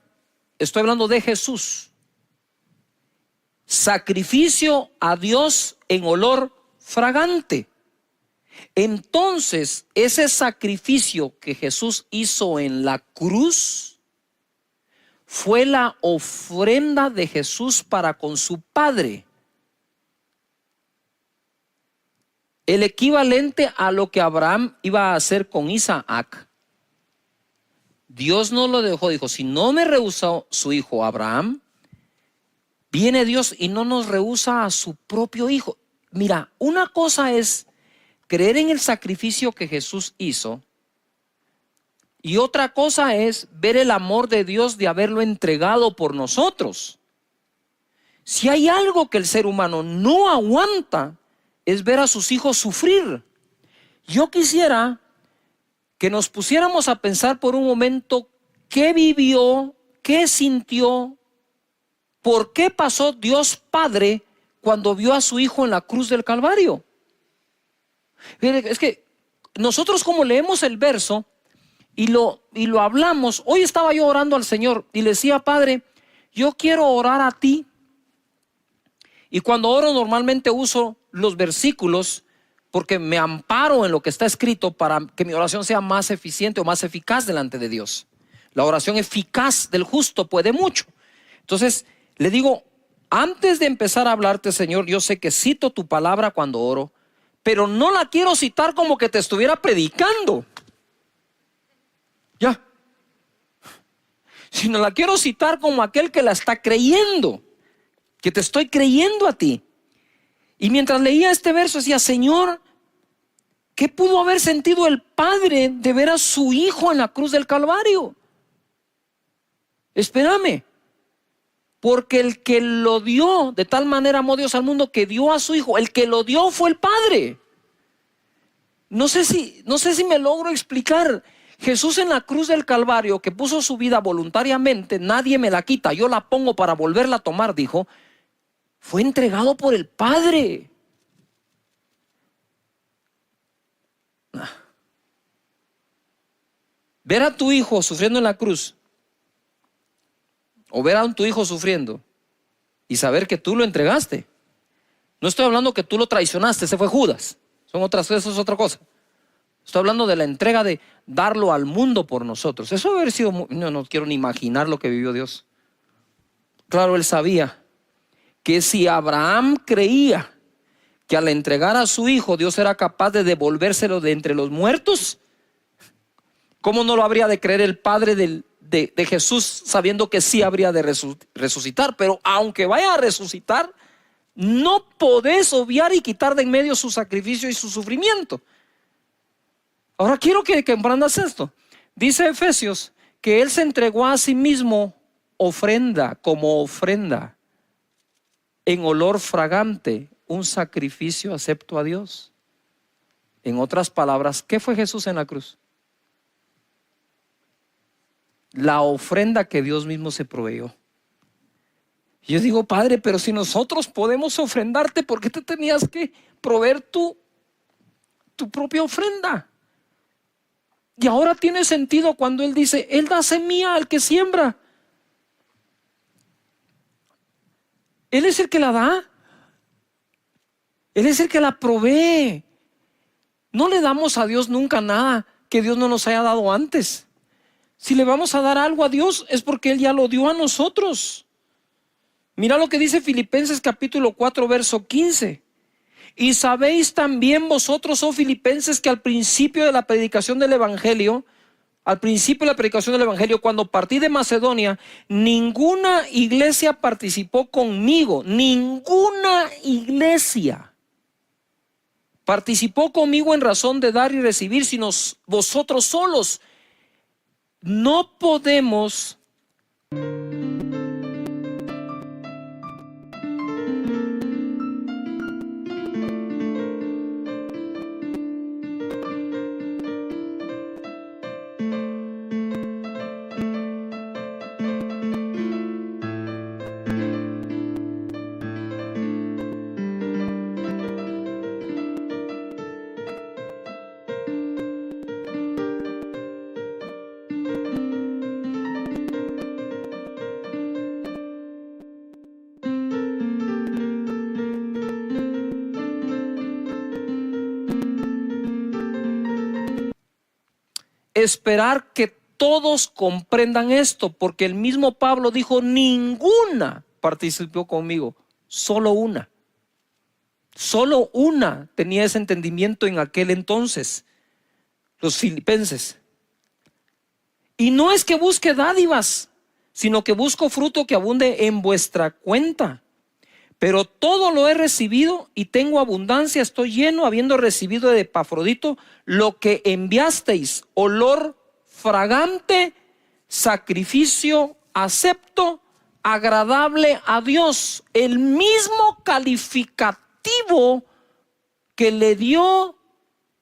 estoy hablando de Jesús. Sacrificio a Dios en olor fragante. Entonces, ese sacrificio que Jesús hizo en la cruz fue la ofrenda de Jesús para con su Padre. El equivalente a lo que Abraham iba a hacer con Isaac. Dios no lo dejó, dijo, si no me rehusó su hijo Abraham, viene Dios y no nos rehúsa a su propio hijo. Mira, una cosa es creer en el sacrificio que Jesús hizo, y otra cosa es ver el amor de Dios de haberlo entregado por nosotros. Si hay algo que el ser humano no aguanta, es ver a sus hijos sufrir. Yo quisiera que nos pusiéramos a pensar por un momento qué vivió, qué sintió, por qué pasó Dios Padre cuando vio a su hijo en la cruz del Calvario. Es que nosotros, como leemos el verso y lo hablamos, hoy estaba yo orando al Señor y le decía, Padre, yo quiero orar a ti. Y cuando oro normalmente uso los versículos porque me amparo en lo que está escrito para que mi oración sea más eficiente o más eficaz delante de Dios. La oración eficaz del justo puede mucho. Entonces le digo, antes de empezar a hablarte, Señor, yo sé que cito tu palabra cuando oro, pero no la quiero citar como que te estuviera predicando. Ya. Sino la quiero citar como aquel que la está creyendo, que te estoy creyendo a ti. Y mientras leía este verso decía, Señor, ¿qué pudo haber sentido el Padre de ver a su hijo en la cruz del Calvario? Espérame, porque el que lo dio, de tal manera amó Dios al mundo que dio a su hijo, el que lo dio fue el Padre. No sé si me logro explicar. Jesús en la cruz del Calvario, que puso su vida voluntariamente, nadie me la quita, yo la pongo para volverla a tomar, dijo, fue entregado por el Padre. Ver a tu hijo sufriendo en la cruz, o ver a tu hijo sufriendo y saber que tú lo entregaste. No estoy hablando que tú lo traicionaste, ese fue Judas. Eso es otra cosa. Estoy hablando de la entrega de darlo al mundo por nosotros. Eso debe haber sido no quiero ni imaginar lo que vivió Dios. Claro, él sabía que si Abraham creía que al entregar a su hijo Dios era capaz de devolvérselo de entre los muertos, ¿cómo no lo habría de creer el Padre de Jesús, sabiendo que sí habría de resucitar? Pero aunque vaya a resucitar, no podés obviar y quitar de en medio su sacrificio y su sufrimiento. Ahora quiero que comprendas esto. Dice Efesios que Él se entregó a sí mismo como ofrenda en olor fragante, un sacrificio acepto a Dios. En otras palabras, ¿qué fue Jesús en la cruz? La ofrenda que Dios mismo se proveyó. Yo digo, Padre, pero si nosotros podemos ofrendarte, ¿por qué te tenías que proveer tu propia ofrenda? Y ahora tiene sentido cuando Él dice, Él da semilla al que siembra. Él es el que la da. Él es el que la provee. No le damos a Dios nunca nada que Dios no nos haya dado antes. Si le vamos a dar algo a Dios es porque Él ya lo dio a nosotros. Mira lo que dice Filipenses capítulo 4 verso 15. Y sabéis también vosotros, oh filipenses, que al principio de la predicación del Evangelio, cuando partí de Macedonia, ninguna iglesia participó conmigo, ninguna iglesia participó conmigo en razón de dar y recibir, sino vosotros solos. No podemos esperar que todos comprendan esto, porque el mismo Pablo dijo, ninguna participó conmigo, solo una. Solo una tenía ese entendimiento en aquel entonces, los filipenses. Y no es que busque dádivas, sino que busco fruto que abunde en vuestra cuenta. Pero todo lo he recibido y tengo abundancia, estoy lleno, habiendo recibido de Epafrodito lo que enviasteis, olor fragante, sacrificio acepto, agradable a Dios. El mismo calificativo que le dio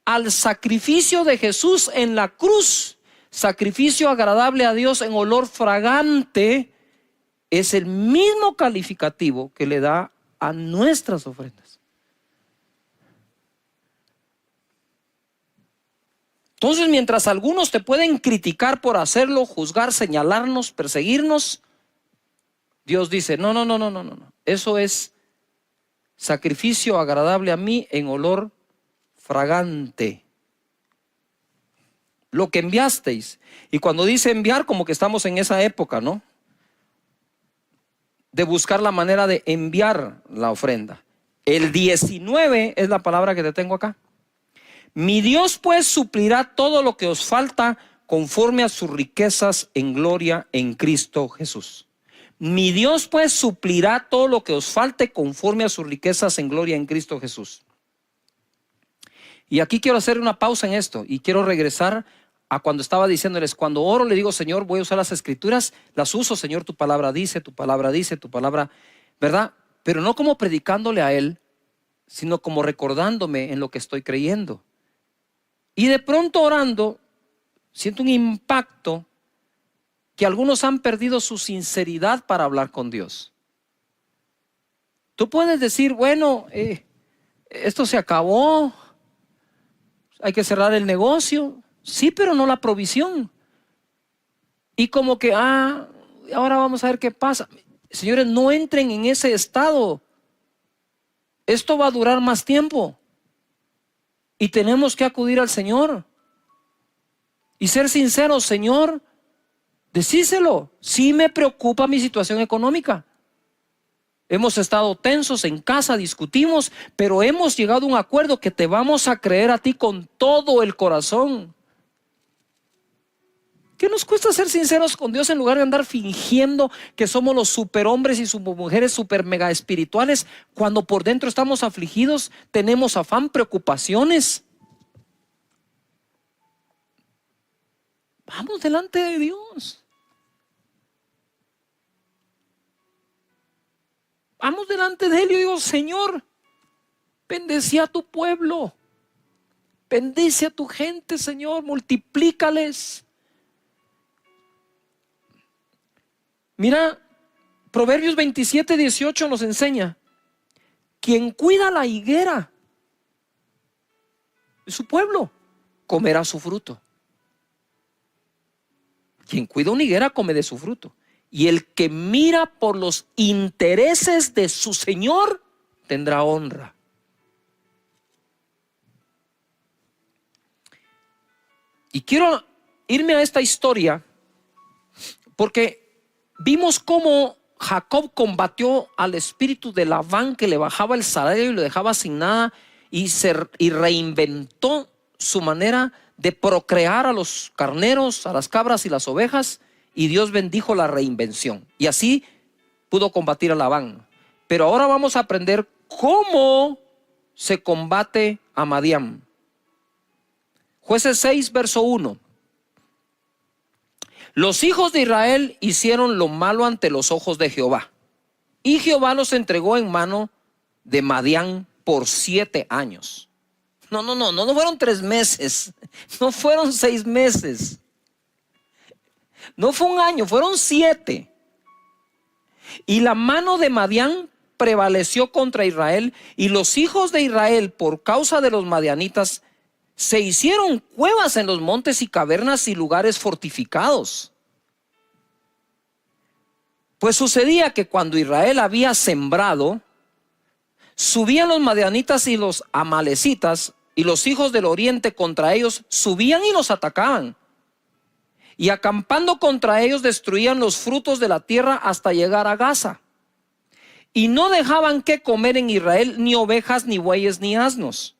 al sacrificio de Jesús en la cruz, sacrificio agradable a Dios en olor fragante, es el mismo calificativo que le da a nuestras ofrendas. Entonces, mientras algunos te pueden criticar por hacerlo, juzgar, señalarnos, perseguirnos, Dios dice, no. Eso es sacrificio agradable a mí en olor fragante. Lo que enviasteis. Y cuando dice enviar, como que estamos en esa época, ¿no? De buscar la manera de enviar la ofrenda. El 19 es la palabra que te tengo acá. Mi Dios pues suplirá todo lo que os falta conforme a sus riquezas en gloria en Cristo Jesús. Mi Dios pues suplirá todo lo que os falte conforme a sus riquezas en gloria en Cristo Jesús. Y aquí quiero hacer una pausa en esto y quiero regresar a cuando estaba diciéndoles, cuando oro le digo, Señor, voy a usar las escrituras, las uso, Señor, tu palabra dice, tu palabra, ¿verdad? Pero no como predicándole a Él, sino como recordándome en lo que estoy creyendo. Y de pronto orando, siento un impacto que algunos han perdido su sinceridad para hablar con Dios. Tú puedes decir, bueno, esto se acabó, hay que cerrar el negocio. Sí, pero no la provisión. Y como que, ahora vamos a ver qué pasa. Señores, no entren en ese estado. Esto va a durar más tiempo. Y tenemos que acudir al Señor. Y ser sinceros, Señor, decíselo. Sí me preocupa mi situación económica. Hemos estado tensos en casa, discutimos, pero hemos llegado a un acuerdo que te vamos a creer a ti con todo el corazón. ¿Qué nos cuesta ser sinceros con Dios en lugar de andar fingiendo que somos los superhombres y mujeres super mega espirituales cuando por dentro estamos afligidos, tenemos afán, preocupaciones? Vamos delante de Dios. Vamos delante de Él y yo digo, Señor, bendice a tu pueblo, bendice a tu gente, Señor, multiplícales. Mira, Proverbios 27:18 nos enseña, quien cuida la higuera de su pueblo, comerá su fruto. Quien cuida una higuera come de su fruto. Y el que mira por los intereses de su Señor tendrá honra. Y quiero irme a esta historia porque vimos cómo Jacob combatió al espíritu de Labán que le bajaba el salario y lo dejaba sin nada y reinventó su manera de procrear a los carneros, a las cabras y las ovejas, y Dios bendijo la reinvención y así pudo combatir a Labán. Pero ahora vamos a aprender cómo se combate a Madián. Jueces 6 verso 1. Los hijos de Israel hicieron lo malo ante los ojos de Jehová, y Jehová los entregó en mano de Madián por 7 años. No fueron 3 meses, no fueron 6 meses, no fue un año, fueron 7. Y la mano de Madián prevaleció contra Israel, y los hijos de Israel, por causa de los madianitas, se hicieron cuevas en los montes y cavernas y lugares fortificados. Pues sucedía que cuando Israel había sembrado, subían los madianitas y los amalecitas, y los hijos del oriente contra ellos subían y los atacaban. y acampando contra ellos destruían los frutos de la tierra hasta llegar a Gaza. Y no dejaban que comer en Israel ni ovejas, ni bueyes, ni asnos.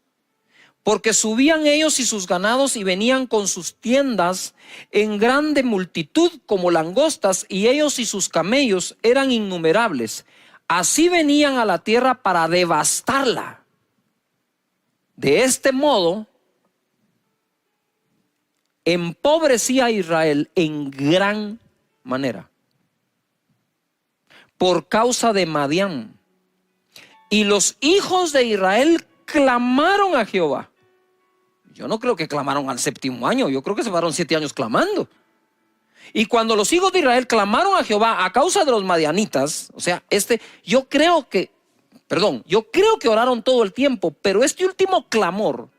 Porque subían ellos y sus ganados y venían con sus tiendas en grande multitud como langostas, y ellos y sus camellos eran innumerables. Así venían a la tierra para devastarla. De este modo, empobrecía a Israel en gran manera por causa de Madián. Y los hijos de Israel clamaron a Jehová. Yo no creo que clamaron al séptimo año, yo creo que se pasaron 7 años clamando. Y cuando los hijos de Israel clamaron a Jehová a causa de los madianitas, o sea, yo creo que oraron todo el tiempo, pero este último clamor,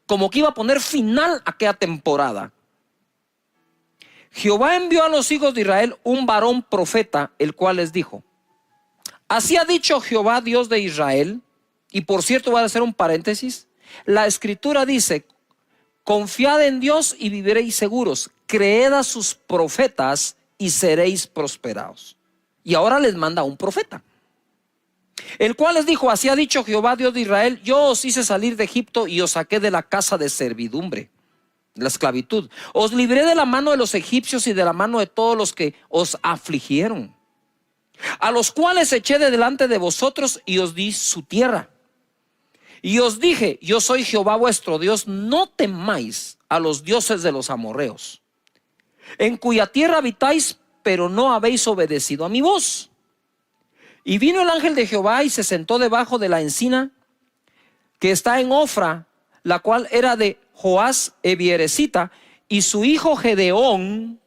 como que iba a poner final a aquella temporada. Jehová envió a los hijos de Israel un varón profeta, el cual les dijo: así ha dicho Jehová, Dios de Israel. Y por cierto, voy a hacer un paréntesis. La escritura dice: confiad en Dios y viviréis seguros, creed a sus profetas y seréis prosperados. Y ahora les manda un profeta, el cual les dijo: así ha dicho Jehová, Dios de Israel, yo os hice salir de Egipto y os saqué de la casa de servidumbre, la esclavitud. Os libré de la mano de los egipcios y de la mano de todos los que os afligieron, a los cuales eché de delante de vosotros y os di su tierra. Y os dije: yo soy Jehová vuestro Dios, no temáis a los dioses de los amorreos, en cuya tierra habitáis, pero no habéis obedecido a mi voz. Y vino el ángel de Jehová y se sentó debajo de la encina que está en Ofra, la cual era de Joás Ebieresita, y su hijo Gedeón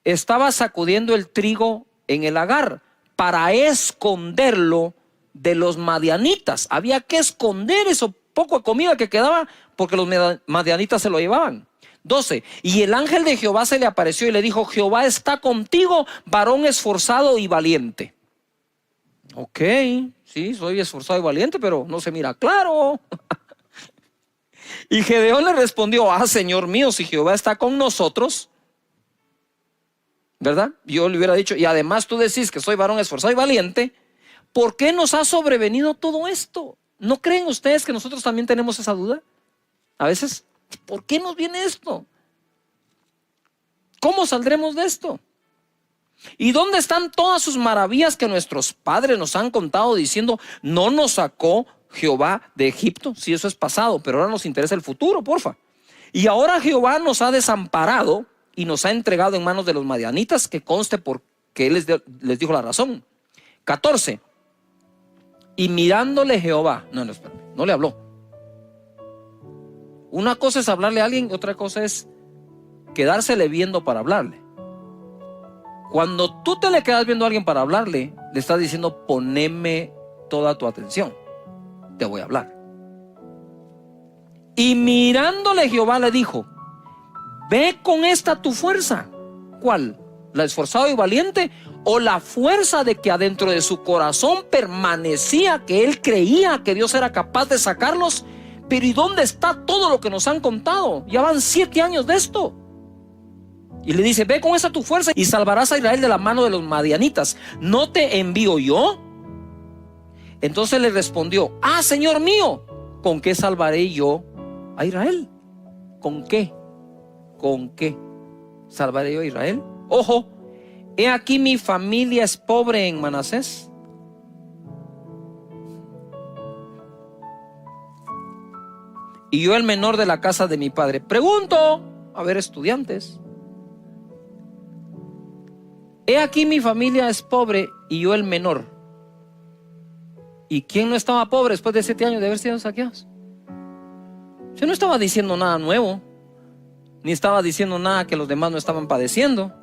estaba sacudiendo el trigo en el lagar para esconderlo de los madianitas. Había que esconder eso poco de comida que quedaba, porque los madianitas se lo llevaban. 12. Y el ángel de Jehová se le apareció y le dijo: Jehová está contigo, varón esforzado y valiente. Ok, sí, soy esforzado y valiente, pero no se mira claro. Y Gedeón le respondió: Señor mío, si Jehová está con nosotros, ¿verdad? Yo le hubiera dicho: y además tú decís que soy varón esforzado y valiente, ¿por qué nos ha sobrevenido todo esto? ¿No creen ustedes que nosotros también tenemos esa duda? A veces, ¿por qué nos viene esto? ¿Cómo saldremos de esto? ¿Y dónde están todas sus maravillas que nuestros padres nos han contado, diciendo: no nos sacó Jehová de Egipto? Si eso es pasado, pero ahora nos interesa el futuro, porfa. Y ahora Jehová nos ha desamparado y nos ha entregado en manos de los madianitas, que conste porque él les dijo la razón. 14. Y mirándole Jehová, no le habló. Una cosa es hablarle a alguien, otra cosa es quedársele viendo para hablarle. Cuando tú te le quedas viendo a alguien para hablarle, le estás diciendo: poneme toda tu atención, te voy a hablar. Y mirándole Jehová le dijo: ve con esta tu fuerza. ¿Cuál? ¿La esforzado y valiente? ¿O la fuerza de que adentro de su corazón permanecía que él creía que Dios era capaz de sacarlos? Pero ¿y dónde está todo lo que nos han contado? Ya van 7 años de esto. Y le dice: ve con esa tu fuerza y salvarás a Israel de la mano de los madianitas. ¿No te envío yo? Entonces le respondió: Señor mío, ¿con qué salvaré yo a Israel? ¿Con qué? ¿Con qué salvaré yo a Israel? Ojo, he aquí mi familia es pobre en Manasés. Y yo el menor de la casa de mi padre. Pregunto, a ver, estudiantes. He aquí mi familia es pobre y yo el menor. ¿Y quién no estaba pobre después de 7 años de haber sido saqueados? Yo no estaba diciendo nada nuevo, ni estaba diciendo nada que los demás no estaban padeciendo.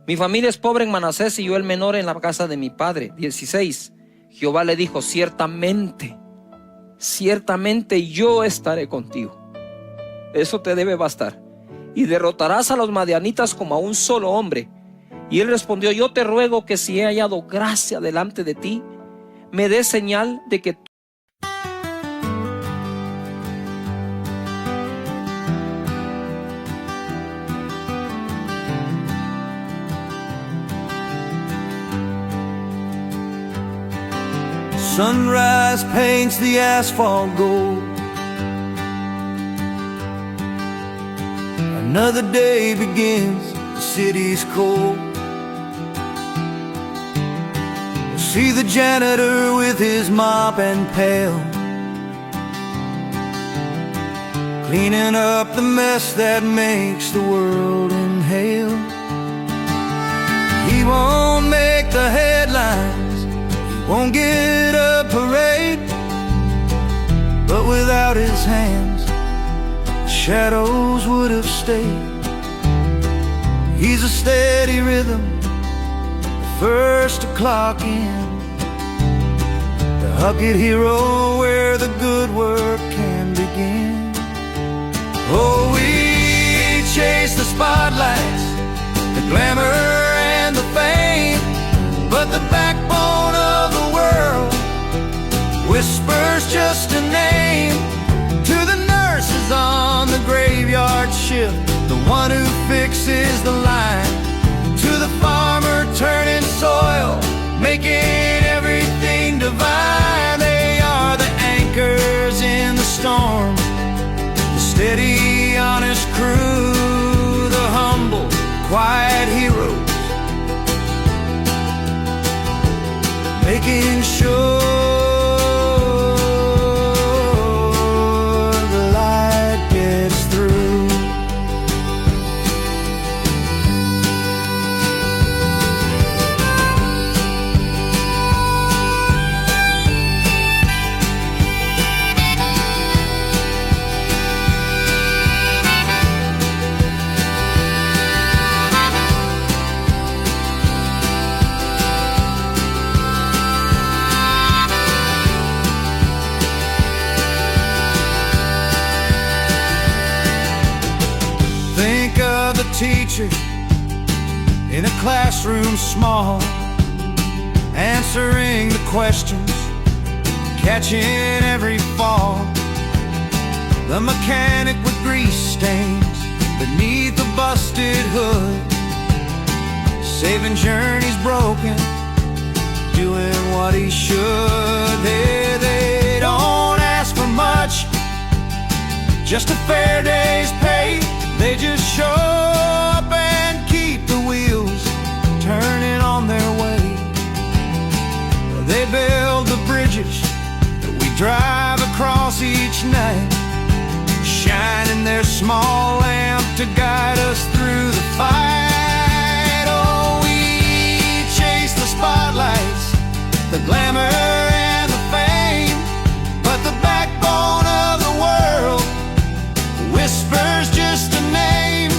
Mi familia es pobre en Manasés y yo el menor en la casa de mi padre. 16. Jehová le dijo: ciertamente yo estaré contigo. Eso te debe bastar. Y derrotarás a los madianitas como a un solo hombre. Y él respondió: yo te ruego que si he hallado gracia delante de ti, me des señal de que Sunrise paints the asphalt gold. Another day begins, the city's cold. See the janitor with his mop and pail, cleaning up the mess that makes the world inhale. He won't make the headlines, he won't get a parade, but without his hands, the shadows would have stayed. He's a steady rhythm, the first to clock in, the Huckett hero where the good work can begin. Oh, we chase the spotlights, the glamour and the fame, but the backbone of the world whispers just a name. To the nurses on the graveyard shift, the one who fixes the line, to the farmer turning soil, making everything divine. They are the anchors in the storm, the steady, honest crew, the humble, quiet heroes, making sure the light gets through. Think of the teacher in a classroom small, answering the questions, catching every fall. The mechanic with grease stains beneath the busted hood, saving journeys broken, doing what he should. They don't ask for much, just a fair day's pay. They just show up and keep the wheels turning on their way. They build the bridges that we drive across each night, shining their small lamp to guide us through the fight. Oh, we chase the spotlights, the glamour and the fame, but the backbone of the world whispers just a name.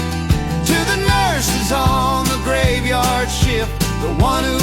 To the nurses on the graveyard shift, the one who